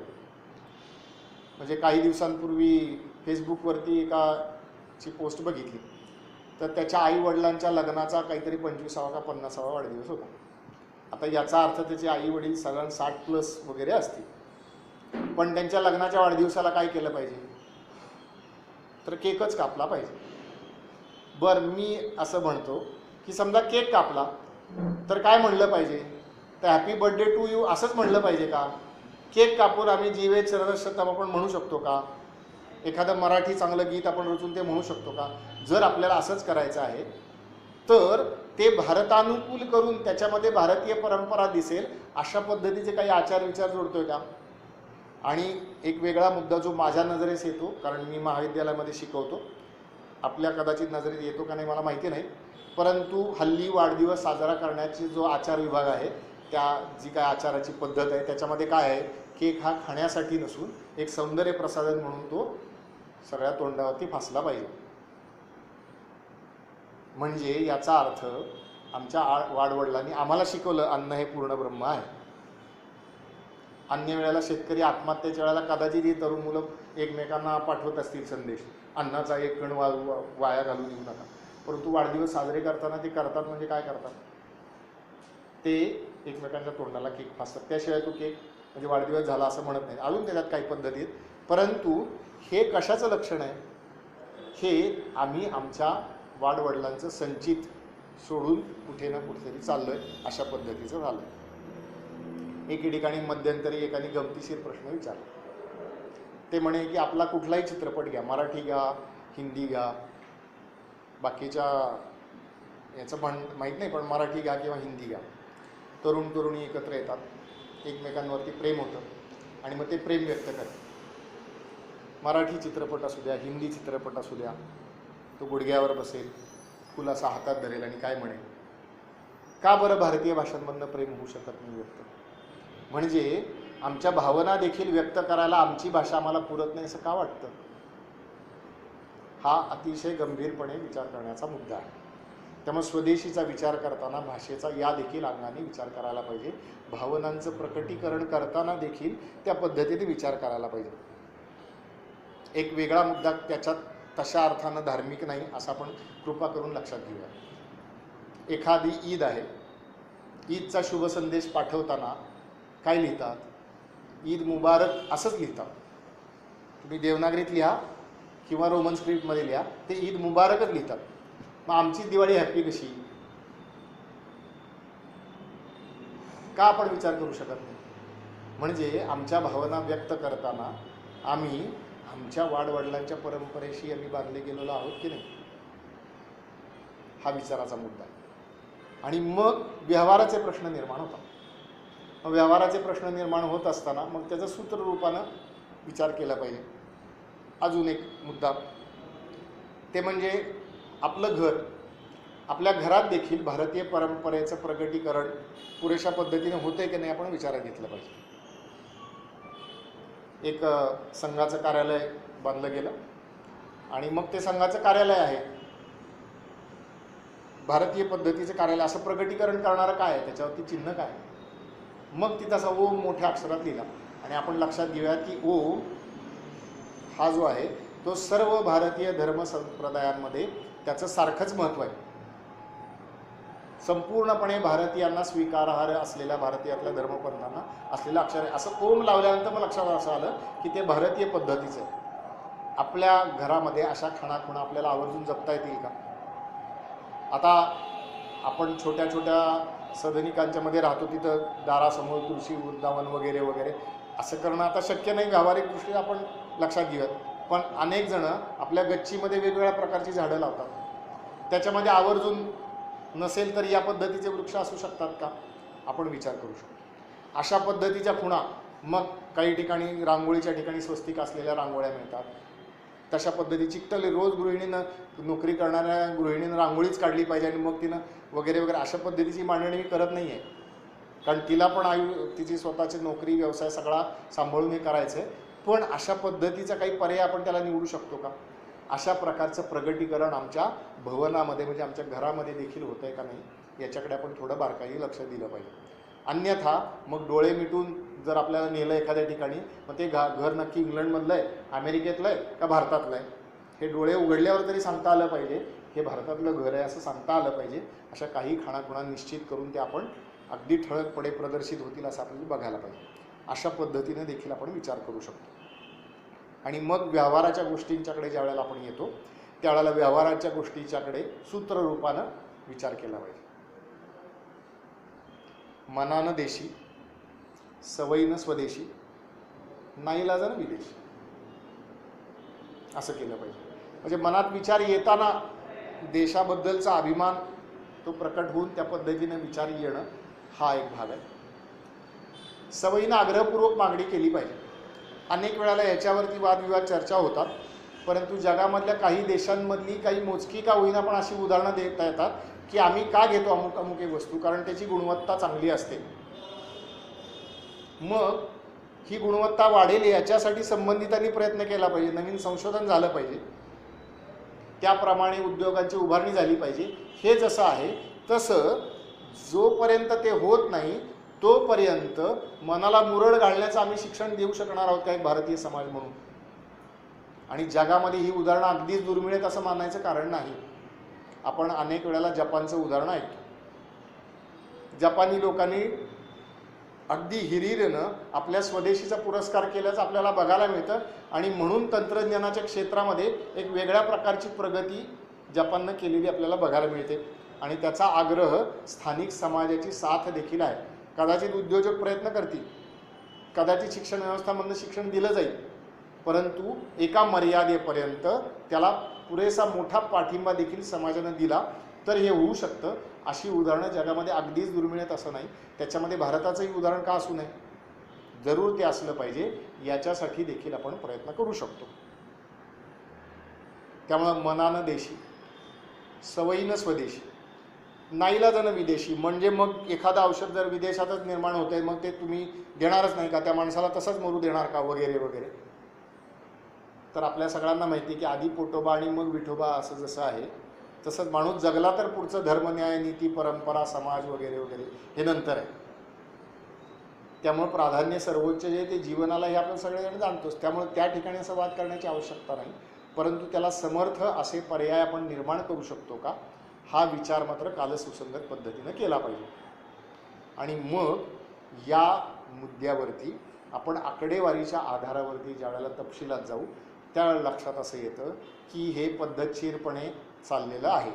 म्हणजे काही दिवसांपूर्वी फेसबुकवरती एकाची पोस्ट बघितली, तर त्याच्या आईवडिलांच्या लग्नाचा काहीतरी 25वा का 50वा वाढदिवस होता. आता याचा अर्थ त्याचे आईवडील साधारण 60+ वगैरे असतील, पण त्यांच्या लग्नाच्या वाढदिवसाला काय केलं पाहिजे? तर केकच कापला पाहिजे. बरं, मी असं म्हणतो की समजा केक कापला तर काय म्हणलं पाहिजे? तर हॅपी बर्थडे टू यू असंच म्हणलं पाहिजे का? केक कापून आम्ही जीवे चरदशतम आपण म्हणू शकतो का? एखादं मराठी चांगलं गीत आपण रचून ते म्हणू शकतो का? जर आपल्याला असंच करायचं आहे तर ते भारतानुकूल करून त्याच्यामध्ये भारतीय परंपरा दिसेल अशा पद्धतीचे काही आचार विचार जोडतोय का? आणि एक वेगळा मुद्दा जो माझ्या नजरेस येतो, कारण मी महाविद्यालयामध्ये शिकवतो, आपल्या कदाचित नजरेत येतो का नाही मला माहिती नाही, परंतु हल्ली वाढदिवस साजरा करण्याची जो आचार विभाग आहे, त्या जी काय आचाराची पद्धत आहे त्याच्यामध्ये काय आहे, केक हा खाण्यासाठी नसून एक सौंदर्य प्रसाधन म्हणून तो सगळ्या तोंडावरती फासला पाहिजे. म्हणजे याचा अर्थ आमच्या वाडवडिलांनी आम्हाला शिकवलं अन्न हे पूर्ण ब्रह्म आहे. अन्य वेळेला शेतकरी आत्महत्येच्या वेळेला कदाचित ही तरुण मुलं एकमेकांना पाठवत असतील संदेश, अन्नाचा एक कण वाया घालून येऊ नका. परंतु वाढदिवस साजरे करताना ते करतात म्हणजे काय करतात? ते एकमेकांच्या तोंडाला केक फासतात. त्याशिवाय तो केक म्हणजे वाढदिवस झाला असं म्हणत नाही. अजून त्याच्यात काही पद्धतीत, परंतु हे कशाचं लक्षण आहे? हे आम्ही आमच्या वाडवडिलांचं संचित सोडून कुठे ना कुठेतरी चाललोय अशा पद्धतीचं झालं. एके ठिकाणी मध्यंतरी एकाने गमतीशीर प्रश्न विचारला. ते म्हणे की आपला कुठलाही चित्रपट घ्या, मराठी घ्या, हिंदी घ्या, बाकीच्या याचं माहीत नाही, पण मराठी घ्या किंवा हिंदी घ्या, तरुण तरुणी एकत्र येतात, एकमेकांवरती प्रेम होतं आणि मग ते प्रेम व्यक्त करतात. मराठी चित्रपट असू द्या, हिंदी चित्रपट असू द्या, तो गुडघ्यावर बसेल, फुलासा हातात धरेल आणि काय म्हणेल, का बरं भारतीय भाषांमधनं प्रेम होऊ शकत नाही व्यक्त? म्हणजे आमच्या भावना देखील व्यक्त करायला आमची भाषा आम्हाला पुरत नाही असं का वाटतं? हा अतिशय गंभीरपणे विचार करण्याचा मुद्दा आहे. त्यामुळे स्वदेशीचा विचार करताना भाषेचा या देखील अंगाने विचार करायला पाहिजे. भावनांचं प्रकटीकरण करताना देखील त्या पद्धतीने विचार करायला पाहिजे. एक वेगळा मुद्दा त्याच्यात तशा अर्थानं धार्मिक नाही असं आपण कृपा करून लक्षात घेऊया. एखादी ईद आहे, ईदचा शुभ संदेश पाठवताना काय लिहितात? ईद मुबारक असंच लिहितात. तुम्ही देवनागरीत लिहा किंवा रोमन स्क्रिप्टमध्ये लिहा, ते ईद मुबारकच लिहितात. मग आमची दिवाळी हॅपी कशी? का आपण विचार करू शकत नाही? म्हणजे आमच्या भावना व्यक्त करताना आम्ही आमच्या वाडवडिलांच्या परंपरेशी आम्ही बांधले गेलेलो आहोत की नाही, हा विचाराचा मुद्दा आहे. आणि मग व्यवहाराचे प्रश्न निर्माण होतात. मग व्यवहाराचे प्रश्न निर्माण होत असताना मग त्याचं सूत्ररूपानं विचार केला पाहिजे. अजून एक मुद्दा, ते म्हणजे आपलं घर. आपल्या घरात देखील भारतीय परंपरेचं प्रगटीकरण पुरेशा पद्धतीने होते की नाही आपण विचारात घेतलं पाहिजे. एक संघाचं कार्यालय बांधलं गेलं आणि मग ते संघाचं कार्यालय आहे, भारतीय पद्धतीचं कार्यालय, असं प्रगटीकरण करणारं काय आहे, त्याच्यावरती चिन्ह काय? मग तिथं असा ओम मोठ्या अक्षरात लिहिला. आणि आपण लक्षात घेऊयात की ओम हा जो आहे तो सर्व भारतीय धर्म संप्रदायांमध्ये त्याचं सारखंच महत्त्व आहे. संपूर्णपणे भारतीयांना स्वीकारार्ह असलेल्या भारतीयातल्या धर्मपंथांना असलेलं अक्षर आहे. असं ओम लावल्यानंतर मग लक्षात असं आलं की ते भारतीय पद्धतीचं आहे. आपल्या घरामध्ये अशा खाणाखुणा आपल्याला आवर्जून जपता येतील का? आता आपण छोट्या छोट्या सदनिकांच्यामध्ये राहतो, तिथं दारासमोर तुळशी वृंदावन वगैरे वगैरे असं करणं आता शक्य नाही व्यावहारिक दृष्टीने, आपण लक्षात घेऊयात. पण अनेक जण आपल्या गच्चीमध्ये वेगवेगळ्या प्रकारची झाडं लावतात. त्याच्यामध्ये आवर्जून नसेल तर या पद्धतीचे वृक्ष असू शकतात का? आपण विचार करू शकतो. अशा पद्धतीच्या खुणा. मग काही ठिकाणी रांगोळीच्या ठिकाणी स्वस्तिक असलेल्या रांगोळ्या मिळतात. तशा पद्धती चिकटले रोज गृहिणीनं, नोकरी करणाऱ्या गृहिणीनं रांगोळीच काढली पाहिजे आणि मग तिनं वगैरे वगैरे अशा पद्धतीची मांडणी मी करत नाही आहे. कारण तिला पण तिची स्वतःची नोकरी व्यवसाय सगळा सांभाळून हे करायचं आहे. पण अशा पद्धतीचा काही पर्याय आपण त्याला निवडू शकतो का? अशा प्रकारचं प्रगटीकरण आमच्या भवनामध्ये म्हणजे आमच्या घरामध्ये देखील होतं आहे का नाही, याच्याकडे आपण थोडं बारकाईने लक्ष दिलं पाहिजे. अन्यथा मग डोळे मिटून जर आपल्याला नेलं एखाद्या ठिकाणी, मग ते घर नक्की इंग्लंडमधलं आहे, अमेरिकेतलं आहे का भारतातलं आहे, हे डोळे उघडल्यावर तरी सांगता आलं पाहिजे. हे भारतातलं घर आहे असं सांगता आलं पाहिजे. अशा काही खाणाखुणा निश्चित करून ते आपण अगदी ठळकपणे प्रदर्शित होतील असं आपल्याला बघायला पाहिजे. अशा पद्धतीने देखील आपण विचार करू शकतो. आणि मग व्यवहाराच्या गोष्टींच्याकडे ज्या वेळेला आपण येतो त्यावेळेला व्यवहाराच्या गोष्टीच्याकडे सूत्ररूपानं विचार केला पाहिजे. मनानं देशी, सवयीनं स्वदेशी, नाईलाजानं विदेशी, असं केलं पाहिजे. म्हणजे मनात विचार येताना देशाबद्दलचा अभिमान तो प्रकट होऊन त्या पद्धतीनं विचार येणं हा एक भाग आहे. सवयीनं आग्रहपूर्वक मागणी केली पाहिजे. अनेक वेळेला याच्यावरती वादविवाद चर्चा होतात, परंतु जगामधल्या काही देशांमधली काही मोजकी का होईना पण अशी उदाहरणं देता येतात की आम्ही का घेतो अमुक अमुक एक वस्तू, कारण त्याची गुणवत्ता चांगली असते. मग ही गुणवत्ता वाढेल याच्यासाठी संबंधितांनी प्रयत्न केला पाहिजे, नवीन संशोधन झालं पाहिजे, त्याप्रमाणे उद्योगांची उभारणी झाली पाहिजे. हे जसं आहे तसं जोपर्यंत ते होत नाही तोपर्यंत मनाला मुरड घालण्याचं आम्ही शिक्षण देऊ शकणार आहोत का एक भारतीय समाज म्हणून? आणि जगामध्ये ही उदाहरणं अगदीच दुर्मिळ आहेत असं मानायचं कारण नाही. आपण अनेक वेळेला जपानचं उदाहरण ऐकतो. जपानी लोकांनी अगदी हिरिरीनं आपल्या स्वदेशीचा पुरस्कार केल्याचं आपल्याला बघायला मिळतं. आणि म्हणून तंत्रज्ञानाच्या क्षेत्रामध्ये एक वेगळ्या प्रकारची प्रगती जपाननं केलेली आपल्याला बघायला मिळते. आणि त्याचा आग्रह स्थानिक समाजाची साथ देखील आहे. कदाचित उद्योजक प्रयत्न करतील, कदाचित शिक्षण व्यवस्थामधनं शिक्षण दिलं जाईल, परंतु एका मर्यादेपर्यंत त्याला पुरेसा मोठा पाठिंबा देखील समाजानं दिला तर हे होऊ शकतं. अशी उदाहरणं जगामध्ये अगदीच दुर्मिळ आहेत असं नाही. त्याच्यामध्ये भारताचंही उदाहरण का असू नये? जरूर ते असलं पाहिजे. याच्यासाठी देखील आपण प्रयत्न करू शकतो. त्यामुळं मनानं देशी, सवयीनं स्वदेशी, नाईलाजानं विदेशी. म्हणजे मग एखादं औषध जर विदेशातच निर्माण होतं आहे, मग ते तुम्ही देणारच नाही का? त्या माणसाला तसंच मरू देणार का? वगैरे वगैरे. तर आपल्या सगळ्यांना माहिती आहे की आधी पोटोबा आणि मग विठोबा असं जसं आहे तसंच माणूस जगला तर पुढचं धर्म, न्याय, नीती, परंपरा, समाज वगैरे वगैरे हे नंतर आहे. त्यामुळे प्राधान्य सर्वोच्च जे ते जीवनाला हे आपण सगळेजण जाणतोच. त्यामुळे त्या ठिकाणी असा वाद करण्याची आवश्यकता नाही, परंतु त्याला समर्थ असे पर्याय आपण निर्माण करू शकतो का, हा विचार मात्र कालसुसंगत पद्धतीनं केला पाहिजे. आणि मग या मुद्द्यावरती आपण आकडेवारीच्या आधारावरती ज्या वेळेला तपशिलात जाऊ त्यावेळेला लक्षात असं येतं की हे पद्धतशीरपणे चाललेलं आहे.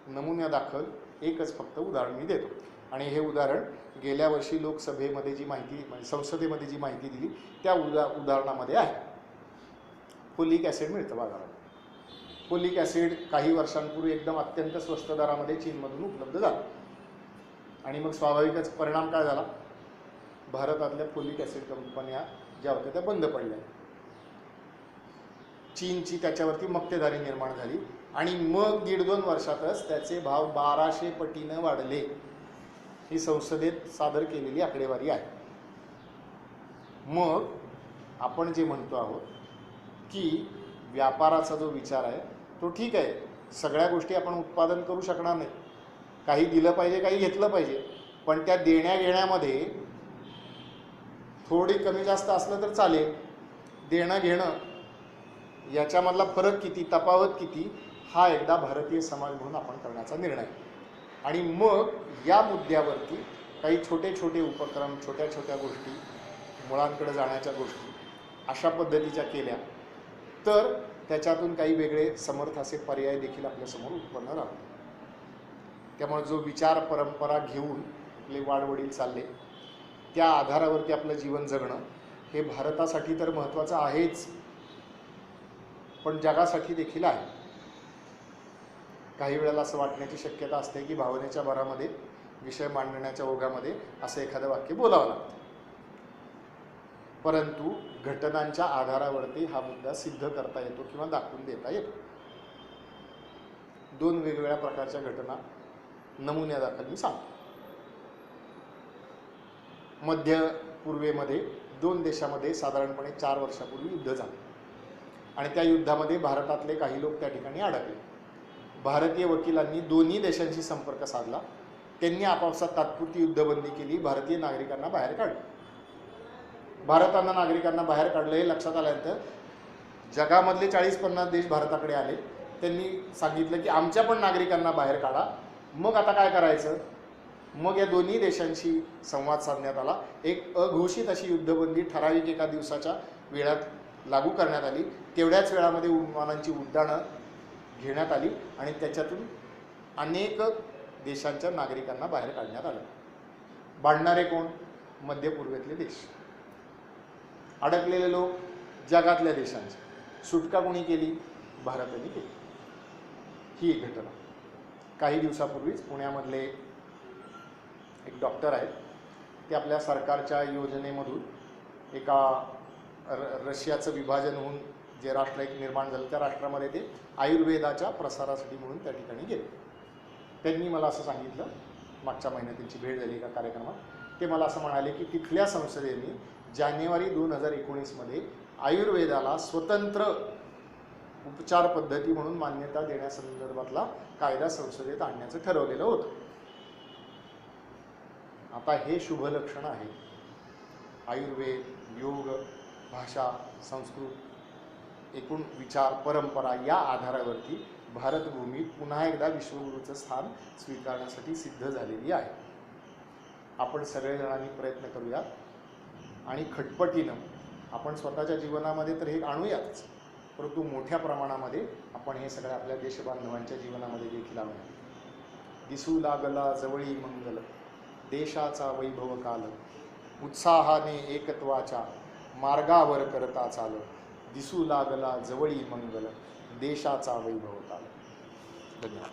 नमुन्यादाखल एकच फक्त उदाहरण मी देतो, आणि हे उदाहरण गेल्या वर्षी लोकसभेमध्ये जी माहिती म्हणजे संसदेमध्ये जी माहिती दिली त्या उदाहरणामध्ये आहे. फोलिक ॲसिड मिळतं बाजारात. फोलिक ॲसिड काही वर्षांपूर्वी एकदम अत्यंत स्वस्त दरामध्ये चीनमधून उपलब्ध झालं, आणि मग स्वाभाविकच परिणाम काय झाला, भारतातल्या फोलिक ॲसिड कंपन्या ज्या होत्या त्या बंद पडल्या. चीनची त्याच्यावरती मक्तेदारी निर्माण झाली, आणि मग 1.5-2 वर्षातच त्याचे भाव 1200 पटीनं वाढले. ही संसदेत सादर केलेली आकडेवारी आहे. मग आपण जे म्हणतो आहोत की व्यापाराचा जो विचार आहे तो ठीक आहे, सगळ्या गोष्टी आपण उत्पादन करू शकणार नाही, काही दिलं पाहिजे काही घेतलं पाहिजे, पण त्या देण्या घेण्यामध्ये थोडी कमी जास्त असलं तर चालेल. देणं घेणं याच्यामधला फरक किती, तफावत किती, हा एकदा भारतीय समाज म्हणून आपण करण्याचा निर्णय. आणि मग या मुद्द्यावरती काही छोटे छोटे उपक्रम, छोट्या छोट्या गोष्टी, मुळांकडे जाण्याच्या गोष्टी अशा पद्धतीच्या केल्या तर त्याच्यातून काही वेगळे समर्थ असे पर्याय देखील आपल्यासमोर उत्पन्न राहतात. त्यामुळे जो विचार परंपरा घेऊन आपले वाडवडील चालले त्या आधारावरती आपलं जीवन जगणं हे भारतासाठी तर महत्त्वाचं आहेच, पण जगासाठी देखील आहे. काही वेळेला असं वाटण्याची शक्यता असते की भावनेच्या भरामध्ये, विषय मांडण्याच्या ओघामध्ये असं एखादं वाक्य बोलावं लागतं, परंतु घटनांच्या आधारावरती हा मुद्दा सिद्ध करता येतो किंवा दाखवून देता येतो. 2 वेगवेगळ्या प्रकारच्या घटना नमुन्यादाखल मी सांगतो. मध्य पूर्वेमध्ये 2 देशामध्ये साधारणपणे 4 वर्षापूर्वी युद्ध झालं, आणि त्या युद्धामध्ये भारतातले काही लोक त्या ठिकाणी अडकले. भारतीय वकिलांनी दोन्ही देशांशी संपर्क साधला, त्यांनी आपापसात तात्पुरती युद्धबंदी केली, भारतीय नागरिकांना बाहेर काढलं. भारतानं नागरिकांना बाहेर काढलं हे लक्षात आल्यानंतर जगामधले 40-50 देश भारताकडे आले. त्यांनी सांगितलं की आमच्या पण नागरिकांना बाहेर काढा. मग आता काय करायचं, मग या दोन्ही देशांशी संवाद साधण्यात आला. एक अघोषित अशी युद्धबंदी ठराविक एका दिवसाच्या वेळात लागू करण्यात आली. तेवढ्याच वेळामध्ये विमानांची उड्डाणं घेण्यात आली, आणि त्याच्यातून अनेक देशांच्या नागरिकांना बाहेर काढण्यात आलं. भांडणारे कोण, मध्य पूर्वेतले देश. अडकलेले लोक जगातल्या देशांचे. सुटका कोणी केली, भारताने केली. ही एक घटना. काही दिवसापूर्वीच पुण्यामधले एक डॉक्टर आहेत, ते आपल्या सरकारच्या योजनेमधून एका रशियाचं विभाजन होऊन जे राष्ट्र एक निर्माण झालं त्या राष्ट्रामध्ये ते आयुर्वेदाच्या प्रसारासाठी म्हणून त्या ठिकाणी गेले. त्यांनी मला असं सांगितलं, मागच्या महिन्यात त्यांची भेट झाली एका कार्यक्रमात, ते मला असं म्हणाले की तिथल्या संसदेने जानेवारी 2019मध्ये आयुर्वेदाला स्वतंत्र उपचार पद्धती म्हणून मान्यता देण्यासंदर्भातला कायदा संसदेत आणण्याचं ठरवलेलं होतं. आता हे शुभ लक्षण आहे. आयुर्वेद, योग, भाषा, संस्कृत, एकूण विचार, परंपरा या आधारावरती भारतभूमी पुन्हा एकदा विश्वगुरूचं स्थान स्वीकारण्यासाठी सिद्ध झालेली आहे. आपण सगळेजणांनी प्रयत्न करूयात, आणि खटपटीनं आपण स्वतःच्या जीवनामध्ये तर हे आणूयाच, परंतु मोठ्या प्रमाणामध्ये आपण हे सगळ्या आपल्या देशबांधवांच्या जीवनामध्ये देखील आणूया. दिसू लागला जवळी मंगल, देशाचा वैभव काल, उत्साहाने एकत्वाच्या मार्गावर करता चाल, दिसू लागला जवळी मंगल, देशाचा वैभव काल. धन्यवाद.